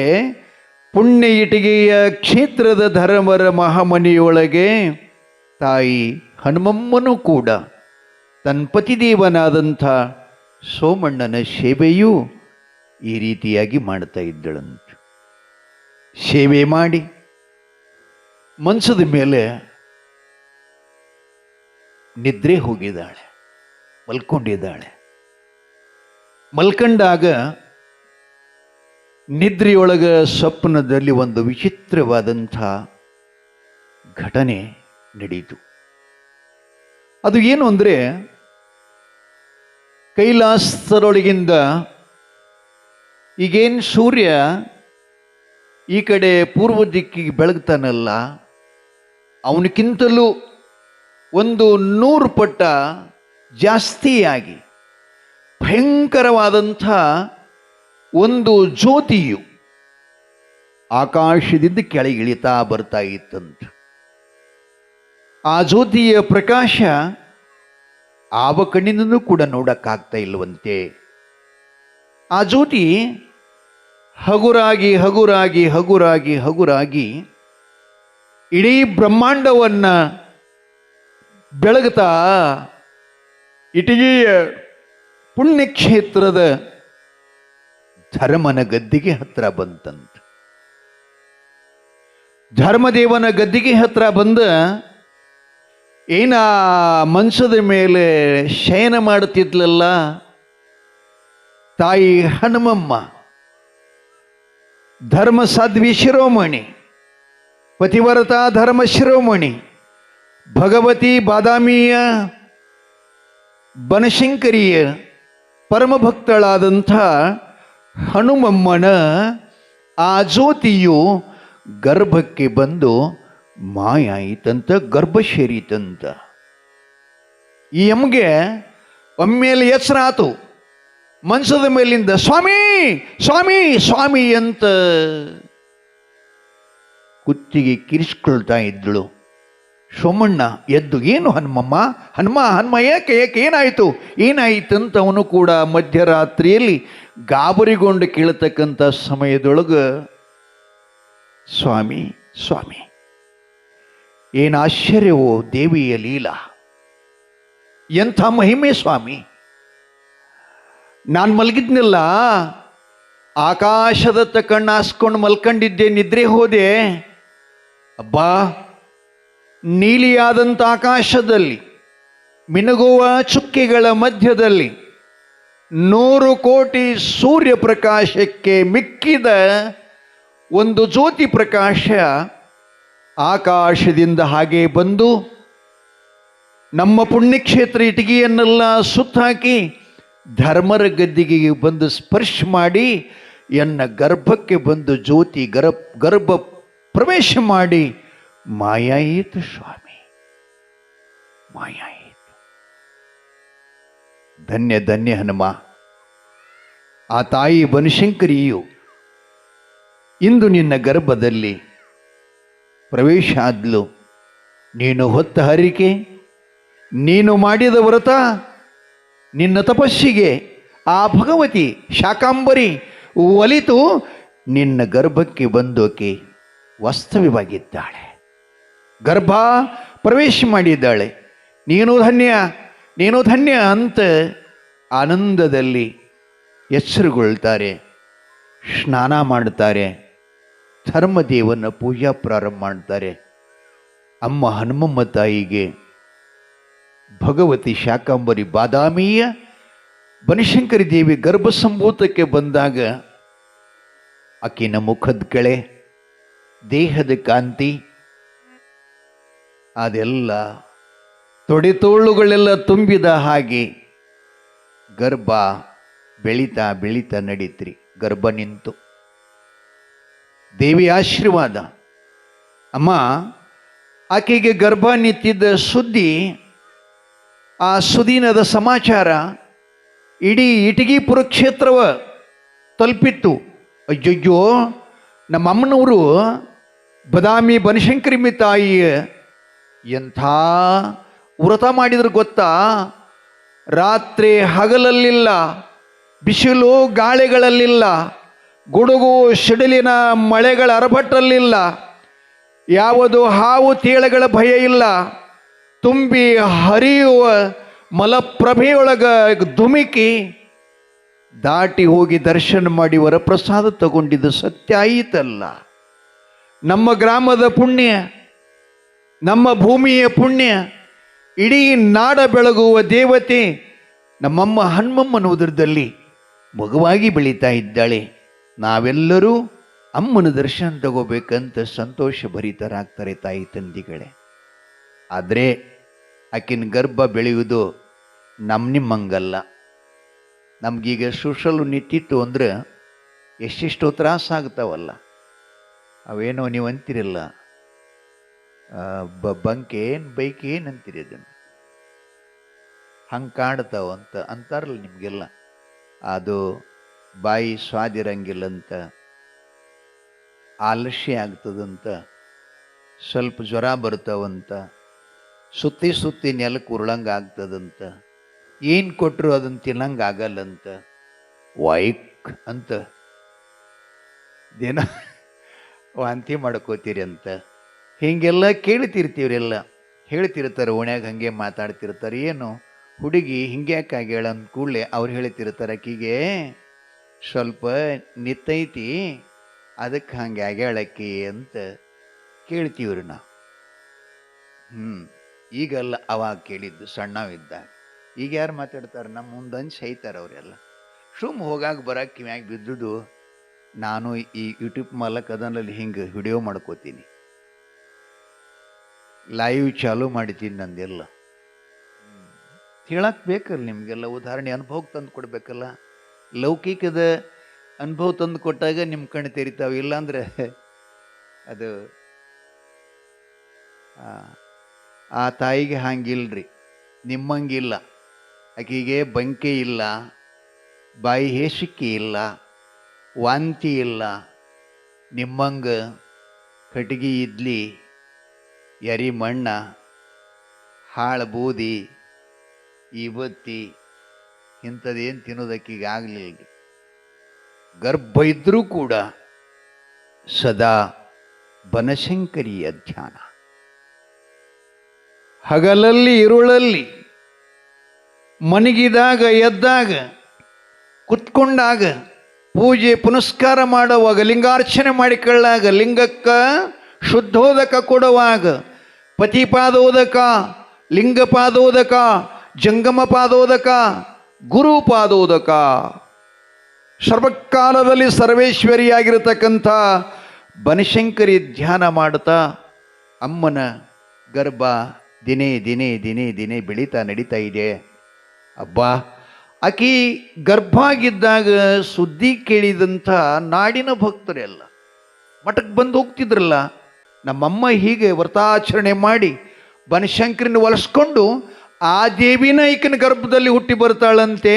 ಪುಣ್ಯ ಇಟಿಗೆಯ ಕ್ಷೇತ್ರದ ಧರ್ಮರ ಮಹಾಮನಿಯೊಳಗೆ ತಾಯಿ ಹನುಮಮ್ಮನೂ ಕೂಡ ತನ್ನ ಪತಿದೇವನಾದಂಥ ಸೋಮಣ್ಣನ ಸೇವೆಯೂ ಈ ರೀತಿಯಾಗಿ ಮಾಡ್ತಾ ಇದ್ದಳಂತ. ಸೇವೆ ಮಾಡಿ ಮನಸದ ಮೇಲೆ ನಿದ್ರೆ ಹೋಗಿದ್ದಾಳೆ, ಮಲ್ಕೊಂಡಿದ್ದಾಳೆ. ಮಲ್ಕೊಂಡಾಗ ನಿದ್ರೆಯೊಳಗ ಸ್ವಪ್ನದಲ್ಲಿ ಒಂದು ವಿಚಿತ್ರವಾದಂಥ ಘಟನೆ ನಡೆಯಿತು. ಅದು ಏನು ಅಂದರೆ, ಕೈಲಾಸದೊಳಗಿಂದ ಈಗೇನು ಸೂರ್ಯ ಈ ಕಡೆ ಪೂರ್ವ ದಿಕ್ಕಿಗೆ ಬೆಳಗ್ತಾನಲ್ಲ, ಅವನಕ್ಕಿಂತಲೂ 100 ಪಟ್ಟ ಜಾಸ್ತಿಯಾಗಿ ಭಯಂಕರವಾದಂಥ ಒಂದು ಜ್ಯೋತಿಯು ಆಕಾಶದಿಂದ ಕೆಳಗಿಳಿತಾ ಬರ್ತಾ ಇತ್ತಂತ. ಆ ಜ್ಯೋತಿಯ ಪ್ರಕಾಶ ಆವ ಕಣ್ಣಿಂದನೂ ಕೂಡ ನೋಡಕ್ಕಾಗ್ತಾ ಇಲ್ಲವಂತೆ. ಆ ಜ್ಯೋತಿ ಹಗುರಾಗಿ ಹಗುರಾಗಿ ಹಗುರಾಗಿ ಹಗುರಾಗಿ ಇಡೀ ಬ್ರಹ್ಮಾಂಡವನ್ನ ಬೆಳಗ್ತಾ ಇಟಗಿಯ ಪುಣ್ಯಕ್ಷೇತ್ರದ ಧರ್ಮನ ಗದ್ದಿಗೆ ಹತ್ರ ಬಂತಂತ. ಧರ್ಮದೇವನ ಗದ್ದಿಗೆ ಹತ್ರ ಬಂದ ಏನ ಮನ್ಸದ ಮೇಲೆ ಶಯನ ಮಾಡುತ್ತಿದ್ಲಲ್ಲ ತಾಯಿ ಹನುಮಮ್ಮ, ಧರ್ಮ ಸಾಧ್ವಿ ಶಿರೋಮಣಿ, ಪತಿವ್ರತ ಧರ್ಮ ಶಿರೋಮಣಿ, ಭಗವತಿ ಬಾದಾಮಿಯ ಬನಶಂಕರಿಯ ಪರಮಭಕ್ತಳಾದಂಥ ಹನುಮಮ್ಮನ ಆ ಜ್ಯೋತಿಯು ಗರ್ಭಕ್ಕೆ ಬಂದು ಮಾಯಾಯಿತಂತ, ಗರ್ಭ ಸೇರಿತಂತ. ಈ ಎಮ್ಗೆ ಒಮ್ಮೆಲೆ ಎಚ್ಚರಾತು, ಮನ್ಸದ ಮೇಲಿಂದ ಸ್ವಾಮಿ ಸ್ವಾಮಿ ಸ್ವಾಮಿ ಅಂತ ಕುತ್ತಿಗೆ ಕಿರಿಸ್ಕೊಳ್ತಾ ಇದ್ದಳು. ಸೋಮಣ್ಣ ಎದ್ದು, ಏನು ಹನುಮಮ್ಮ, ಹನುಮ ಹನುಮ ಏಕೆ ಏಕೆ ಏನಾಯಿತು ಏನಾಯಿತಂತ ಅವನು ಕೂಡ ಮಧ್ಯರಾತ್ರಿಯಲ್ಲಿ ಗಾಬರಿಗೊಂಡು ಕೇಳತಕ್ಕಂಥ ಸಮಯದೊಳಗೆ, ಸ್ವಾಮಿ ಸ್ವಾಮಿ ಏನು ಆಶ್ಚರ್ಯವೋ ದೇವಿಯ ಲೀಲಾ, ಎಂಥ ಮಹಿಮೆ ಸ್ವಾಮಿ. ನಾನು ಮಲಗಿದ್ನಲ್ಲ, ಆಕಾಶದತ್ತ ಕಣ್ಣು ಹಾಸ್ಕೊಂಡು ಮಲ್ಕೊಂಡಿದ್ದೆ, ನಿದ್ರೆ ಹೋದೆ. ಅಬ್ಬಾ, ನೀಲಿಯಾದಂಥ ಆಕಾಶದಲ್ಲಿ ಮಿನುಗುವ ಚುಕ್ಕೆಗಳ ಮಧ್ಯದಲ್ಲಿ 100 ಕೋಟಿ ಸೂರ್ಯ ಪ್ರಕಾಶಕ್ಕೆ ಮಿಕ್ಕಿದ ಒಂದು ಜ್ಯೋತಿ ಪ್ರಕಾಶ ಆಕಾಶದಿಂದ ಹಾಗೆ ಬಂದು ನಮ್ಮ ಪುಣ್ಯಕ್ಷೇತ್ರ ಇಟಗಿಯನ್ನೆಲ್ಲ ಸುತ್ತಾಕಿ ಧರ್ಮರ ಗದ್ದಿಗೆ ಬಂದು ಸ್ಪರ್ಶ ಮಾಡಿ ಎನ್ನ ಗರ್ಭಕ್ಕೆ ಬಂದು ಜ್ಯೋತಿ ಗರ್ಭ ಪ್ರವೇಶ ಮಾಡಿ ಮಾಯಾಯಿತು ಸ್ವಾಮಿ, ಮಾಯಾಯಿತು. ಧನ್ಯ ಧನ್ಯ ಹನುಮ. ಆ ತಾಯಿ ಬನಶಂಕರಿಯು ಇಂದು ನಿನ್ನ ಗರ್ಭದಲ್ಲಿ ಪ್ರವೇಶ ಆದ್ಲು. ನೀನು ಹೊತ್ತ ಹರಿಕೆ, ನೀನು ಮಾಡಿದ ವ್ರತ, ನಿನ್ನ ತಪಸ್ಸಿಗೆ ಆ ಭಗವತಿ ಶಾಕಾಂಬರಿ ಒಲಿತು ನಿನ್ನ ಗರ್ಭಕ್ಕೆ ಬಂದೋಕೆ ವಾಸ್ತವ್ಯವಾಗಿದ್ದಾಳೆ, ಗರ್ಭ ಪ್ರವೇಶ ಮಾಡಿದ್ದಾಳೆ. ನೀನು ಧನ್ಯ, ನೀನು ಧನ್ಯ ಅಂತ ಆನಂದದಲ್ಲಿ ಎಚ್ಚರಗೊಳ್ತಾರೆ, ಸ್ನಾನ ಮಾಡ್ತಾರೆ, ಧರ್ಮದೇವನ ಪೂಜಾ ಪ್ರಾರಂಭ ಮಾಡ್ತಾರೆ. ಅಮ್ಮ ಹನುಮಮ್ಮ ತಾಯಿಗೆ ಭಗವತಿ ಶಾಕಾಂಬರಿ ಬಾದಾಮಿಯ ಬನಶಂಕರಿ ದೇವಿ ಗರ್ಭ ಸಂಭೂತಕ್ಕೆ ಬಂದಾಗ ಆಕಿನ ಮುಖದ ಕಳೆ, ದೇಹದ ಕಾಂತಿ ಅದೆಲ್ಲ ತೊಡೆತೋಳುಗಳೆಲ್ಲ ತುಂಬಿದ ಹಾಗೆ ಗರ್ಭ ಬೆಳೀತಾ ಬೆಳೀತಾ ನಡೀತ್ರಿ. ಗರ್ಭ ನಿಂತು ದೇವಿ ಆಶೀರ್ವಾದ. ಅಮ್ಮ ಆಕೆಗೆ ಗರ್ಭ ನಿಂತಿದ್ದ ಸುದ್ದಿ, ಆ ಸುದೀನದ ಸಮಾಚಾರ ಇಡೀ ಇಟಗಿಪುರ ಕ್ಷೇತ್ರವ ತಲುಪಿತ್ತು. ಅಯ್ಯಯ್ಯೋ, ನಮ್ಮ ಅಮ್ಮನವರು ಬದಾಮಿ ಬನಶಂಕರಿ ತಾಯಿಯ ಎಂಥ ವ್ರತ ಮಾಡಿದ್ರು ಗೊತ್ತಾ? ರಾತ್ರಿ ಹಗಲಲ್ಲಿಲ್ಲ, ಬಿಸಿಲು ಗಾಳಿಗಳಲ್ಲಿಲ್ಲ, ಗುಡುಗು ಸಿಡಿಲಿನ ಮಳೆಗಳ ಅರಭಟ್ಟಲ್ಲಿಲ್ಲ, ಯಾವುದು ಹಾವು ತೇಳಗಳ ಭಯ ಇಲ್ಲ. ತುಂಬಿ ಹರಿಯುವ ಮಲಪ್ರಭೆಯೊಳಗ ಧುಮುಕಿ ದಾಟಿ ಹೋಗಿ ದರ್ಶನ ಮಾಡಿ ವರಪ್ರಸಾದ ತಗೊಂಡಿದ್ದು ಸತ್ಯ ಆಯಿತಲ್ಲ. ನಮ್ಮ ಗ್ರಾಮದ ಪುಣ್ಯ, ನಮ್ಮ ಭೂಮಿಯ ಪುಣ್ಯ, ಇಡೀ ನಾಡ ಬೆಳಗುವ ದೇವತೆ ನಮ್ಮಮ್ಮ ಹನುಮಮ್ಮನೋದರದಲ್ಲಿ ಮಗುವಾಗಿ ಬೆಳೀತಾ ಇದ್ದಾಳೆ. ನಾವೆಲ್ಲರೂ ಅಮ್ಮನ ದರ್ಶನ ತಗೋಬೇಕಂತ ಸಂತೋಷ ಭರಿತರಾಗ್ತಾರೆ ತಾಯಿ ತಂದಿಗಳೇ. ಆದರೆ ಆಕಿನ ಗರ್ಭ ಬೆಳೆಯುವುದು ನಿಮ್ಮಂಗಲ್ಲ. ನಮಗೀಗ ಸುಶಲು ನಿಂತಿತ್ತು ಅಂದ್ರೆ ಎಷ್ಟೆಷ್ಟೋ ತ್ರಾಸಾಗ್ತಾವಲ್ಲ. ಅವೇನೋ ನೀವು ಅಂತಿರಲ್ಲ, ಬಂಕೆ ಏನು ಬೈಕ್ ಏನು ಅಂತೀರಿ, ಅದನ್ನು ಹಂಗೆ ಕಾಡ್ತಾವಂತ ಅಂತಾರಲ್ಲ ನಿಮಗೆಲ್ಲ. ಅದು ಬಾಯಿ ಸ್ವಾದಿರಂಗಿಲ್ಲಂತ, ಆಲಸ್ಯ ಆಗ್ತದಂತ, ಸ್ವಲ್ಪ ಜ್ವರ ಬರ್ತಾವಂತ, ಸುತ್ತಿ ಸುತ್ತಿ ನೆಲಕ್ಕೆ ಉರುಳಂಗೆ ಆಗ್ತದಂತ, ಏನು ಕೊಟ್ಟರು ಅದನ್ನು ತಿನ್ನಂಗೆ ಆಗಲ್ಲಂತ, ವೈಕ್ ಅಂತ ದಿನ ವಾಂತಿ ಮಾಡ್ಕೋತೀರಿ ಅಂತ ಹೀಗೆಲ್ಲ ಕೇಳ್ತಿರ್ತೀವ್ರೆಲ್ಲ. ಹೇಳ್ತಿರ್ತಾರೆ ಓಣ್ಯಾಗ, ಹಾಗೆ ಮಾತಾಡ್ತಿರ್ತಾರೆ. ಏನು ಹುಡುಗಿ ಹಿಂಗೆ ಯಾಕಾಗ್ಯಾಳ ಅಂದ ಕೂಡಲೇ ಅವ್ರು ಹೇಳ್ತಿರ್ತಾರೆ, ಆಕಿಗೆ ಸ್ವಲ್ಪ ನಿತ್ತೈತಿ, ಅದಕ್ಕೆ ಹಂಗೆ ಆಗ್ಯಾಳಕ್ಕಿ ಅಂತ ಕೇಳ್ತೀವ್ರಿ ನಾವು. ಈಗಲ್ಲ, ಅವಾಗ ಕೇಳಿದ್ದು ಸಣ್ಣವಿದ್ದಾಗ. ಈಗ ಯಾರು ಮಾತಾಡ್ತಾರೆ? ನಮ್ಮ ಮುಂದೆ ಹಂಚಿ ಸೈತಾರೆ ಅವರೆಲ್ಲ. ಹೋಗಾಗ ಬರಕ್ಕೆ ಕಿವ್ಯಾಗ ಬಿದ್ದುದು. ನಾನು ಈ ಯೂಟ್ಯೂಬ್ ಮೂಲಕ ಅದನ್ನಲ್ಲಿ ಹಿಂಗೆ ವಿಡಿಯೋ ಮಾಡ್ಕೋತೀನಿ. ಲೈವ್ ಚಾಲು ಮಾಡಿದ್ದೀನಿ ನಂದೆಲ್ಲ. ಹೇಳಕ್ಕೆ ಬೇಕಲ್ಲ ನಿಮಗೆಲ್ಲ, ಉದಾಹರಣೆ ಅನುಭವಕ್ಕೆ ತಂದು ಕೊಡಬೇಕಲ್ಲ. ಲೌಕಿಕದ ಅನುಭವ ತಂದು ಕೊಟ್ಟಾಗ ನಿಮ್ಮ ಕಣ್ಣು ತೆರಿತಾವೆ, ಇಲ್ಲಾಂದ್ರೆ ಅದು ಆ ತಾಯಿಗೆ ಹಂಗಿಲ್ರಿ, ನಿಮ್ಮಂಗಿಲ್ಲ. ಆಕೆಗೆ ಬಂಕೆ ಇಲ್ಲ, ಬಾಯಿ ಹೇಸಿಕೆ ಇಲ್ಲ, ವಾಂತಿ ಇಲ್ಲ. ನಿಮ್ಮಂಗ ಕಟ್ಟಿಗೆ ಇಡ್ಲಿ, ಎರಿ ಮಣ್ಣ, ಹಾಳು ಬೂದಿ, ಇವತ್ತಿ ಇಂಥದ್ದೇನು ತಿನ್ನೋದಕ್ಕೀಗ ಆಗಲಿಲ್ಲ. ಗರ್ಭ ಇದ್ದರೂ ಕೂಡ ಸದಾ ಬನಶಂಕರಿಯ ಧ್ಯಾನ. ಹಗಲಲ್ಲಿ ಇರುಳಲ್ಲಿ, ಮನಗಿದಾಗ ಎದ್ದಾಗ, ಕುತ್ಕೊಂಡಾಗ, ಪೂಜೆ ಪುನಸ್ಕಾರ ಮಾಡುವಾಗ, ಲಿಂಗಾರ್ಚನೆ ಮಾಡಿಕೊಳ್ಳಾಗ, ಲಿಂಗಕ್ಕ ಶುದ್ಧೋದಕ ಕೊಡುವಾಗ, ಪತಿಪಾದೋದಕ, ಲಿಂಗಪಾದೋದಕ, ಜಂಗಮ ಪಾದೋದಕ, ಗುರುಪಾದೋದಕ, ಸರ್ವಕಾಲದಲ್ಲಿ ಸರ್ವೇಶ್ವರಿಯಾಗಿರತಕ್ಕಂಥ ಬನಶಂಕರಿ ಧ್ಯಾನ ಮಾಡುತ್ತಾ ಅಮ್ಮನ ಗರ್ಭ ದಿನೇ ದಿನೇ ದಿನೇ ದಿನೇ ಬೆಳೀತಾ ನಡೀತಾ ಇದೆ. ಅಬ್ಬಾ, ಆಕಿ ಗರ್ಭ ಆಗಿದ್ದಾಗ ಸುದ್ದಿ ಕೇಳಿದಂಥ ನಾಡಿನ ಭಕ್ತರೆಲ್ಲ ಮಠಕ್ಕೆ ಬಂದು ಹೋಗ್ತಿದ್ರಲ್ಲ. ನಮ್ಮಮ್ಮ ಹೀಗೆ ವ್ರತಾಚರಣೆ ಮಾಡಿ ಬನಶಂಕರಿನ ಒಲಿಸ್ಕೊಂಡು ಆ ದೇವಿನ ಈಕಿನ ಗರ್ಭದಲ್ಲಿ ಹುಟ್ಟಿ ಬರ್ತಾಳಂತೆ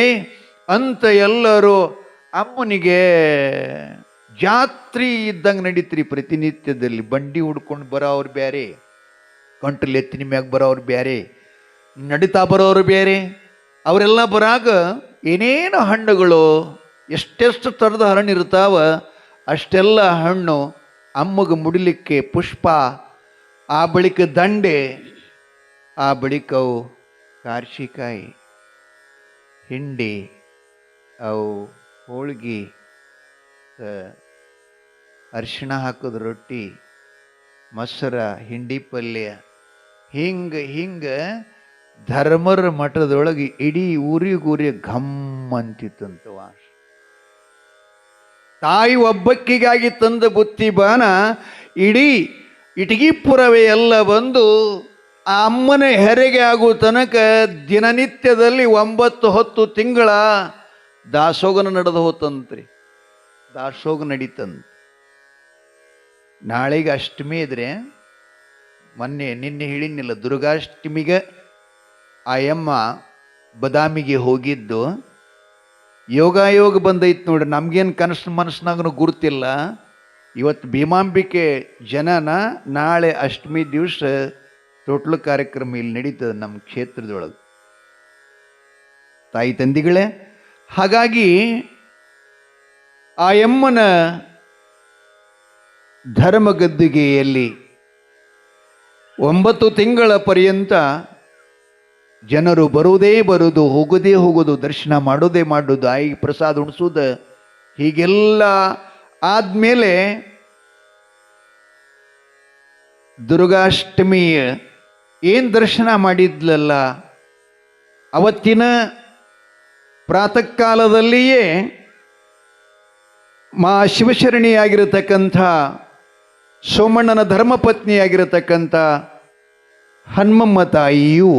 ಅಂತ ಎಲ್ಲರೂ ಅಮ್ಮನಿಗೆ ಜಾತ್ರೆ ಇದ್ದಂಗೆ ನಡೀತ್ರಿ. ಪ್ರತಿನಿತ್ಯದಲ್ಲಿ ಬಂಡಿ ಹುಡ್ಕೊಂಡು ಬರೋವ್ರು ಬೇರೆ, ಕಂಟ್ರಲ್ಲಿ ಎತ್ತಿನ ಮ್ಯಾಗ ಬರೋವ್ರು ಬೇರೆ, ನಡೀತಾ ಬರೋರು ಬೇರೆ. ಅವರೆಲ್ಲ ಬರಾಗ ಏನೇನು ಹಣ್ಣುಗಳು, ಎಷ್ಟೆಷ್ಟು ಥರದ ಹಣ್ಣು ಇರ್ತಾವ ಅಷ್ಟೆಲ್ಲ ಹಣ್ಣು ಅಮ್ಮಗೆ ಮುಡಿಲಿಕ್ಕೆ ಪುಷ್ಪ, ಆ ಬಳಿಕ ದಂಡೆ, ಆ ಬಳಿಕ ಅವು ಕಾರ್ಶಿಕಾಯಿ, ಹಿಂಡಿ, ಅವು ಹೋಳ್ಗಿ, ಅರಿಶಿಣ ಹಾಕೋದು ರೊಟ್ಟಿ, ಮೊಸರ, ಹಿಂಡಿ ಪಲ್ಯ, ಹಿಂಗೆ ಧರ್ಮರ ಮಠದೊಳಗೆ ಇಡೀ ಊರಿಗೂರಿ ಘಮ್ ಅಂತಿತ್ತಂತ ವಾಸ. ತಾಯಿ ಒಬ್ಬಕ್ಕಿಗಾಗಿ ತಂದ ಬುತ್ತಿ ಬಾನ ಇಡೀ ಇಟಗಿಪುರವೇ ಎಲ್ಲ ಬಂದು ಆ ಅಮ್ಮನ ಹೆರಿಗೆ ಆಗುವ ತನಕ ದಿನನಿತ್ಯದಲ್ಲಿ 9-10 ತಿಂಗಳ ದಾಸೋಗನ ನಡೆದು ಹೋತಂತ್ರಿ. ದಾಸೋಗ ನಡೀತಂತ. ನಾಳೆಗೆ ಅಷ್ಟಮಿ ಇದ್ರೆ, ನಿನ್ನೆ ಹೇಳಿನಿಲ್ಲ, ದುರ್ಗಾಷ್ಟಮಿಗೆ ಆ ಯಮ್ಮ ಬದಾಮಿಗೆ ಹೋಗಿದ್ದು ಯೋಗ ಬಂದೈತೆ ನೋಡ್ರಿ. ನಮ್ಗೇನು ಮನಸ್ಸಿನಾಗೂ ಗುರುತಿಲ್ಲ. ಇವತ್ತು ಭೀಮಾಂಬಿಕೆ ಜನನ, ನಾಳೆ ಅಷ್ಟಮಿ ದಿವಸ ತೊಟ್ಲು ಕಾರ್ಯಕ್ರಮ ಇಲ್ಲಿ ನಡೀತದೆ ನಮ್ಮ ಕ್ಷೇತ್ರದೊಳಗೆ. ತಾಯಿ ತಂದಿಗಳೇ, ಹಾಗಾಗಿ ಆ ಯಮ್ಮನ ಧರ್ಮಗದ್ದಿಗೆಯಲ್ಲಿ 9 ತಿಂಗಳ ಪರ್ಯಂತ ಜನರು ಬರುವುದೇ ಬರುವುದು, ಹೋಗೋದೇ ಹೋಗೋದು, ದರ್ಶನ ಮಾಡೋದೇ ಮಾಡೋದು, ಆಯಿಗೆ ಪ್ರಸಾದ ಉಣಿಸೋದು, ಹೀಗೆಲ್ಲ ಆದಮೇಲೆ ದುರ್ಗಾಷ್ಟಮಿ ಏನು ದರ್ಶನ ಮಾಡಿದ್ಲಲ್ಲ, ಅವತ್ತಿನ ಪ್ರಾತಃ ಕಾಲದಲ್ಲಿಯೇ ಮಾ ಶಿವಶರಣಿಯಾಗಿರತಕ್ಕಂಥ ಸೋಮಣ್ಣನ ಧರ್ಮಪತ್ನಿಯಾಗಿರತಕ್ಕಂಥ ಹನುಮಮ್ಮ ತಾಯಿಯು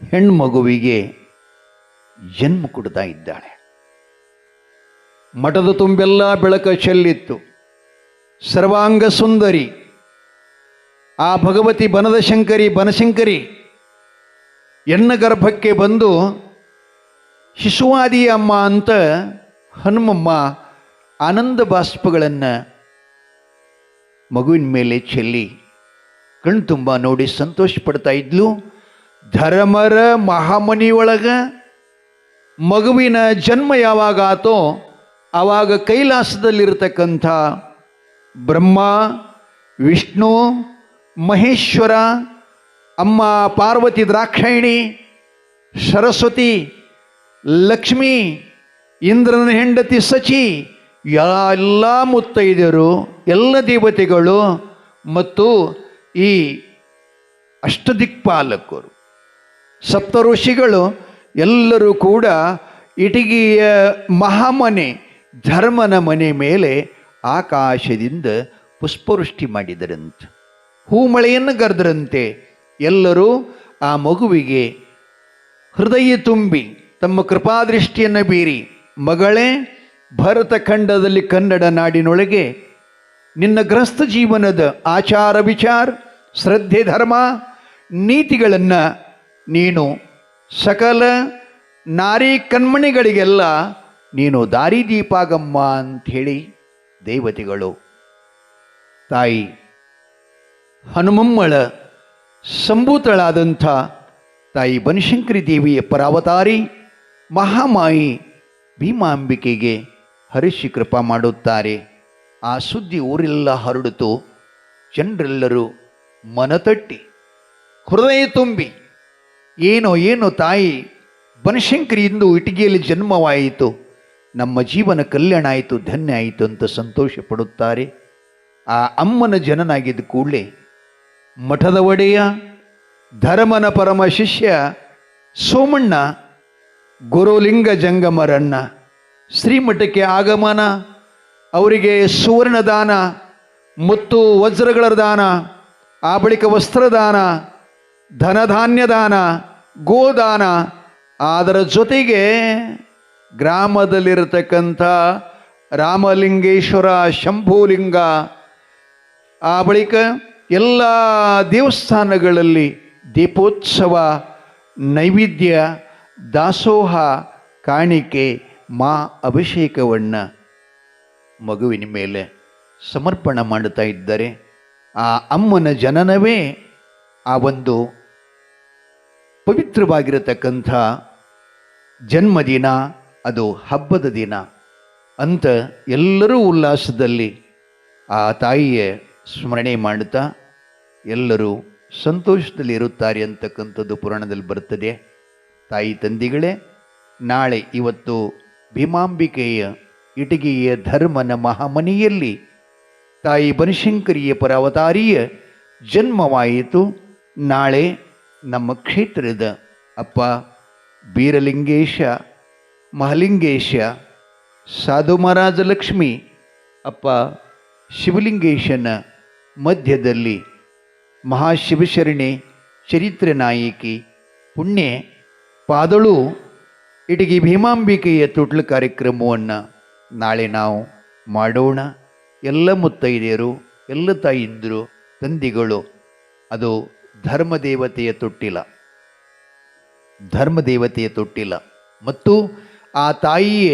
ಹೆಣ್ಮಗುವಿಗೆ ಜನ್ಮ ಕೊಡ್ತಾ ಇದ್ದಾಳೆ. ಮಠದ ತುಂಬೆಲ್ಲ ಬೆಳಕ ಚೆಲ್ಲಿತ್ತು. ಸರ್ವಾಂಗ ಸುಂದರಿ ಆ ಭಗವತಿ ಬನಶಂಕರಿ ಎನ್ನ ಗರ್ಭಕ್ಕೆ ಬಂದು ಶಿಶುವಾದಿ ಅಮ್ಮ ಅಂತ ಹನುಮಮ್ಮ ಆನಂದ ಬಾಷ್ಪಗಳನ್ನು ಮಗುವಿನ ಮೇಲೆ ಚೆಲ್ಲಿ ಕಣ್ತುಂಬ ನೋಡಿ ಸಂತೋಷ ಪಡ್ತಾ ಇದ್ಲು. ಧರ್ಮರ ಮಹಾಮನಿಯೊಳಗ ಮಗುವಿನ ಜನ್ಮ ಯಾವಾಗ ಆತೋ ಆವಾಗ ಕೈಲಾಸದಲ್ಲಿರತಕ್ಕಂಥ ಬ್ರಹ್ಮ, ವಿಷ್ಣು, ಮಹೇಶ್ವರ, ಅಮ್ಮ ಪಾರ್ವತಿ ದ್ರಾಕ್ಷಾಯಿಣಿ, ಸರಸ್ವತಿ, ಲಕ್ಷ್ಮಿ, ಇಂದ್ರನ ಹೆಂಡತಿ ಸಚಿ, ಎಲ್ಲ ಮುತ್ತೈದೆಯರು, ಎಲ್ಲ ದೇವತೆಗಳು ಮತ್ತು ಈ ಅಷ್ಟದಿಕ್ಪಾಲಕರು, ಸಪ್ತ ಋಷಿಗಳು ಎಲ್ಲರೂ ಕೂಡ ಇಟಗಿಯ ಮಹಾಮನೆ ಧರ್ಮನ ಮನೆ ಮೇಲೆ ಆಕಾಶದಿಂದ ಪುಷ್ಪವೃಷ್ಟಿ ಮಾಡಿದರಂತೆ. ಹೂಮಳೆಯನ್ನು ಗರೆದರಂತೆ ಎಲ್ಲರೂ ಆ ಮಗುವಿಗೆ ಹೃದಯ ತುಂಬಿ ತಮ್ಮ ಕೃಪಾದೃಷ್ಟಿಯನ್ನು ಬೀರಿ, ಮಗಳೇ, ಭರತ ಖಂಡದಲ್ಲಿ ಕನ್ನಡ ನಾಡಿನೊಳಗೆ ನಿನ್ನ ಗೃಹಸ್ಥ ಜೀವನದ ಆಚಾರ ವಿಚಾರ, ಶ್ರದ್ಧೆ, ಧರ್ಮ, ನೀತಿಗಳನ್ನು ನೀನು ಸಕಲ ನಾರಿ ಕಣ್ಮಣಿಗಳಿಗೆಲ್ಲ ನೀನು ದಾರಿದೀಪಾಗಮ್ಮ ಅಂಥೇಳಿ ದೇವತೆಗಳು ತಾಯಿ ಹನುಮಮ್ಮಳ ಸಂಭೂತಳಾದಂಥ ತಾಯಿ ಬನಶಂಕರಿ ದೇವಿಯ ಪರಾವತಾರಿ ಮಹಾಮಾಯಿ ಭೀಮಾಂಬಿಕೆಗೆ ಹರಿಷಿ ಕೃಪಾ ಮಾಡುತ್ತಾರೆ. ಆ ಸುದ್ದಿ ಊರೆಲ್ಲ ಹರಡಿತು. ಜನರೆಲ್ಲರೂ ಮನತಟ್ಟಿ ಹೃದಯ ತುಂಬಿ ಏನೋ ತಾಯಿ ಬನಶಂಕರಿಯಿಂದ ಇಟಗಿಯಲ್ಲಿ ಜನ್ಮವಾಯಿತು, ನಮ್ಮ ಜೀವನ ಕಲ್ಯಾಣ ಆಯಿತು, ಧನ್ಯ ಆಯಿತು ಅಂತ ಸಂತೋಷ ಪಡುತ್ತಾರೆ. ಆ ಅಮ್ಮನ ಜನನಾಗಿದ್ದ ಕೂಡಲೇ ಮಠದ ಒಡೆಯ ಧರ್ಮನ ಪರಮ ಶಿಷ್ಯ ಸೋಮಣ್ಣ ಗುರುಲಿಂಗ ಜಂಗಮರನ್ನ ಶ್ರೀಮಠಕ್ಕೆ ಆಗಮನ, ಅವರಿಗೆ ಸುವರ್ಣದಾನ ಮತ್ತು ವಜ್ರಗಳ ದಾನ, ಆ ಬಳಿಕ ವಸ್ತ್ರದಾನ, ಧನಧಾನ್ಯ ದಾನ, ಗೋದಾನ, ಅದರ ಜೊತೆಗೆ ಗ್ರಾಮದಲ್ಲಿರತಕ್ಕಂಥ ರಾಮಲಿಂಗೇಶ್ವರ, ಶಂಭುಲಿಂಗ, ಆ ಬಳಿಕ ಎಲ್ಲ ದೇವಸ್ಥಾನಗಳಲ್ಲಿ ದೀಪೋತ್ಸವ, ನೈವೇದ್ಯ, ದಾಸೋಹ, ಕಾಣಿಕೆ, ಮಾ ಅಭಿಷೇಕವನ್ನು ಮಗುವಿನ ಮೇಲೆ ಸಮರ್ಪಣೆ ಮಾಡುತ್ತಾ ಇದ್ದಾರೆ. ಆ ಅಮ್ಮನ ಜನನವೇ ಆ ಒಂದು ಪವಿತ್ರವಾಗಿರತಕ್ಕಂಥ ಜನ್ಮದಿನ, ಅದು ಹಬ್ಬದ ದಿನ ಅಂತ ಎಲ್ಲರೂ ಉಲ್ಲಾಸದಲ್ಲಿ ಆ ತಾಯಿಯ ಸ್ಮರಣೆ ಮಾಡುತ್ತಾ ಎಲ್ಲರೂ ಸಂತೋಷದಲ್ಲಿ ಇರುತ್ತಾರೆ ಅಂತಕ್ಕಂಥದ್ದು ಪುರಾಣದಲ್ಲಿ ಬರ್ತದೆ. ತಾಯಿ ತಂದೆಗಳೇ, ನಾಳೆ ಇವತ್ತು ಭೀಮಾಂಬಿಕೆಯ ಇಟಗಿಯ ಧರ್ಮನ ಮಹಾಮನೆಯಲ್ಲಿ ತಾಯಿ ಬನಶಂಕರಿಯ ಪರಾವತಾರಿಯ ಜನ್ಮವಾಯಿತು. ನಾಳೆ ನಮ್ಮ ಕ್ಷೇತ್ರದ ಅಪ್ಪ ಬೀರಲಿಂಗೇಶ, ಮಹಾಲಿಂಗೇಶ, ಸಾಧು ಮಹಾರಾಜ ಲಕ್ಷ್ಮಿ, ಅಪ್ಪ ಶಿವಲಿಂಗೇಶನ ಮಧ್ಯದಲ್ಲಿ ಮಹಾಶಿವಶರಣೆ ಚರಿತ್ರೆ ನಾಯಕಿ ಪುಣ್ಯ ಪಾದಳು ಇಟಗಿ ಭೀಮಾಂಬಿಕೆಯ ತೊಟ್ಲು ಕಾರ್ಯಕ್ರಮವನ್ನು ನಾಳೆ ನಾವು ಮಾಡೋಣ. ಎಲ್ಲ ಮುತ್ತೈದೆಯರು, ಎಲ್ಲ ತಾಯಿಂದರು, ತಂದೆಗಳು, ಅದು ಧರ್ಮದೇವತೆಯ ತೊಟ್ಟಿಲ ಮತ್ತು ಆ ತಾಯಿಯ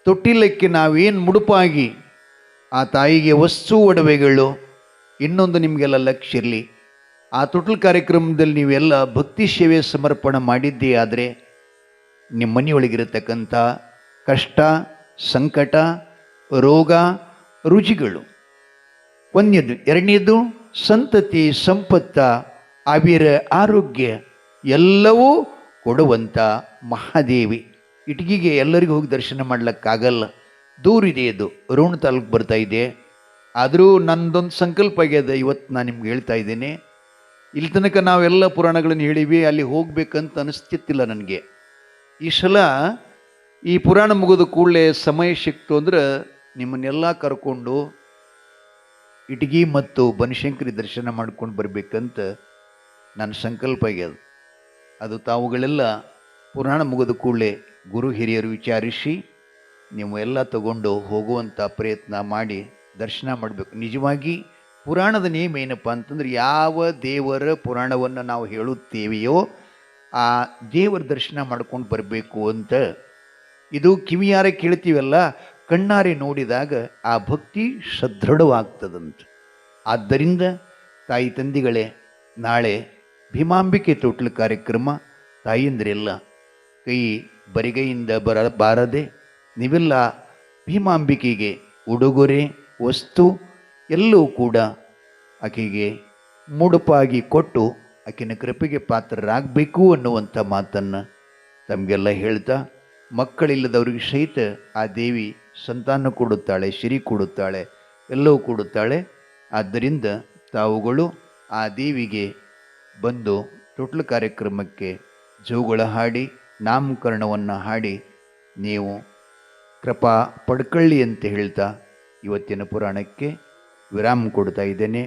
ತೊಟ್ಟಿಲಕ್ಕೆ ನಾವೇನು ಮುಡುಪಾಗಿ ಆ ತಾಯಿಗೆ ವಸ್ತು ಒಡವೆಗಳು, ಇನ್ನೊಂದು ನಿಮಗೆಲ್ಲ ಲಕ್ಷ್ಯ ಇರಲಿ, ಆ ತೊಟ್ಲು ಕಾರ್ಯಕ್ರಮದಲ್ಲಿ ನೀವೆಲ್ಲ ಭಕ್ತಿ ಸೇವೆ ಸಮರ್ಪಣೆ ಮಾಡಿದ್ದೇ ಆದರೆ ನಿಮ್ಮ ಮನೆಯೊಳಗಿರತಕ್ಕಂಥ ಕಷ್ಟ, ಸಂಕಟ, ರೋಗ, ರುಚಿಗಳು ಒಂದನೇದು, ಎರಡನೇದು ಸಂತತಿ, ಸಂಪತ್ತ, ಆವಿರ, ಆರೋಗ್ಯ ಎಲ್ಲವೂ ಕೊಡುವಂಥ ಮಹಾದೇವಿ. ಇಟಗಿಗೆ ಎಲ್ಲರಿಗೂ ಹೋಗಿ ದರ್ಶನ ಮಾಡ್ಲಿಕ್ಕಾಗಲ್ಲ, ದೂರಿದೆ, ಅದು ರೋಣ ತಾಲೂಕು ಬರ್ತಾ ಇದೆ. ಆದರೂ ನನ್ನದೊಂದು ಸಂಕಲ್ಪ ಆಗ್ಯದ, ಇವತ್ತು ನಾನು ನಿಮ್ಗೆ ಹೇಳ್ತಾ ಇದ್ದೇನೆ. ಇಲ್ಲಿ ತನಕ ನಾವೆಲ್ಲ ಪುರಾಣಗಳನ್ನು ಹೇಳಿವಿ, ಅಲ್ಲಿ ಹೋಗ್ಬೇಕಂತ ಅನಿಸ್ತಿತ್ತಿಲ್ಲ ನನಗೆ. ಈ ಸಲ ಈ ಪುರಾಣ ಮುಗಿದ ಕೂಡಲೇ ಸಮಯ ಸಿಕ್ತು ಅಂದ್ರೆ ನಿಮ್ಮನ್ನೆಲ್ಲ ಕರ್ಕೊಂಡು ಇಟಗಿ ಮತ್ತು ಬನಶಂಕರಿ ದರ್ಶನ ಮಾಡ್ಕೊಂಡು ಬರಬೇಕಂತ ನನ್ನ ಸಂಕಲ್ಪ ಆಗ್ಯದ. ಅದು ತಾವುಗಳೆಲ್ಲ ಪುರಾಣ ಮುಗಿದ ಕೂಡಲೇ ಗುರು ಹಿರಿಯರು ವಿಚಾರಿಸಿ ನೀವು ಎಲ್ಲ ತಗೊಂಡು ಹೋಗುವಂಥ ಪ್ರಯತ್ನ ಮಾಡಿ ದರ್ಶನ ಮಾಡಬೇಕು. ನಿಜವಾಗಿ ಪುರಾಣದ ನೇಮ ಏನಪ್ಪ ಅಂತಂದ್ರೆ, ಯಾವ ದೇವರ ಪುರಾಣವನ್ನು ನಾವು ಹೇಳುತ್ತೇವೆಯೋ ಆ ದೇವರ ದರ್ಶನ ಮಾಡ್ಕೊಂಡು ಬರಬೇಕು ಅಂತ. ಇದು ಕಿವಿಯಾರೆ ಕೇಳ್ತೀವಲ್ಲ, ಕಣ್ಣಾರೆ ನೋಡಿದಾಗ ಆ ಭಕ್ತಿ ಸದೃಢವಾಗ್ತದಂತ. ಆದ್ದರಿಂದ ತಾಯಿ ತಂದೆಗಳೇ, ನಾಳೆ ಭೀಮಾಂಬಿಕೆ ತೊಟ್ಲು ಕಾರ್ಯಕ್ರಮ, ತಾಯಿಯಂದ್ರೆಲ್ಲ ಕೈ ಬರಿಗೈಯಿಂದ ಬಾರದೆ ನೀವೆಲ್ಲ ಭೀಮಾಂಬಿಕೆಗೆ ಉಡುಗೊರೆ, ವಸ್ತು ಎಲ್ಲವೂ ಕೂಡ ಆಕೆಗೆ ಮುಡುಪಾಗಿ ಕೊಟ್ಟು ಆಕೆನ ಕೃಪೆಗೆ ಪಾತ್ರರಾಗಬೇಕು ಅನ್ನುವಂಥ ಮಾತನ್ನು ತಮಗೆಲ್ಲ ಹೇಳ್ತಾ, ಮಕ್ಕಳಿಲ್ಲದವ್ರಿಗೆ ಸಹಿತ ಆ ದೇವಿ ಸಂತಾನ ಕೊಡುತ್ತಾಳೆ, ಸಿರಿ ಕೊಡುತ್ತಾಳೆ, ಎಲ್ಲವೂ ಕೊಡುತ್ತಾಳೆ. ಆದ್ದರಿಂದ ತಾವುಗಳು ಆ ದೇವಿಗೆ ಬಂದು ತೊಟ್ಲು ಕಾರ್ಯಕ್ರಮಕ್ಕೆ ಜೋಗಳ ಹಾಡಿ, ನಾಮಕರಣವನ್ನು ಹಾಡಿ ನೀವು ಕೃಪಾ ಪಡ್ಕೊಳ್ಳಿ ಅಂತ ಹೇಳ್ತಾ ಇವತ್ತಿನ ಪುರಾಣಕ್ಕೆ ವಿರಾಮ ಕೊಡ್ತಾ ಇದ್ದೇನೆ.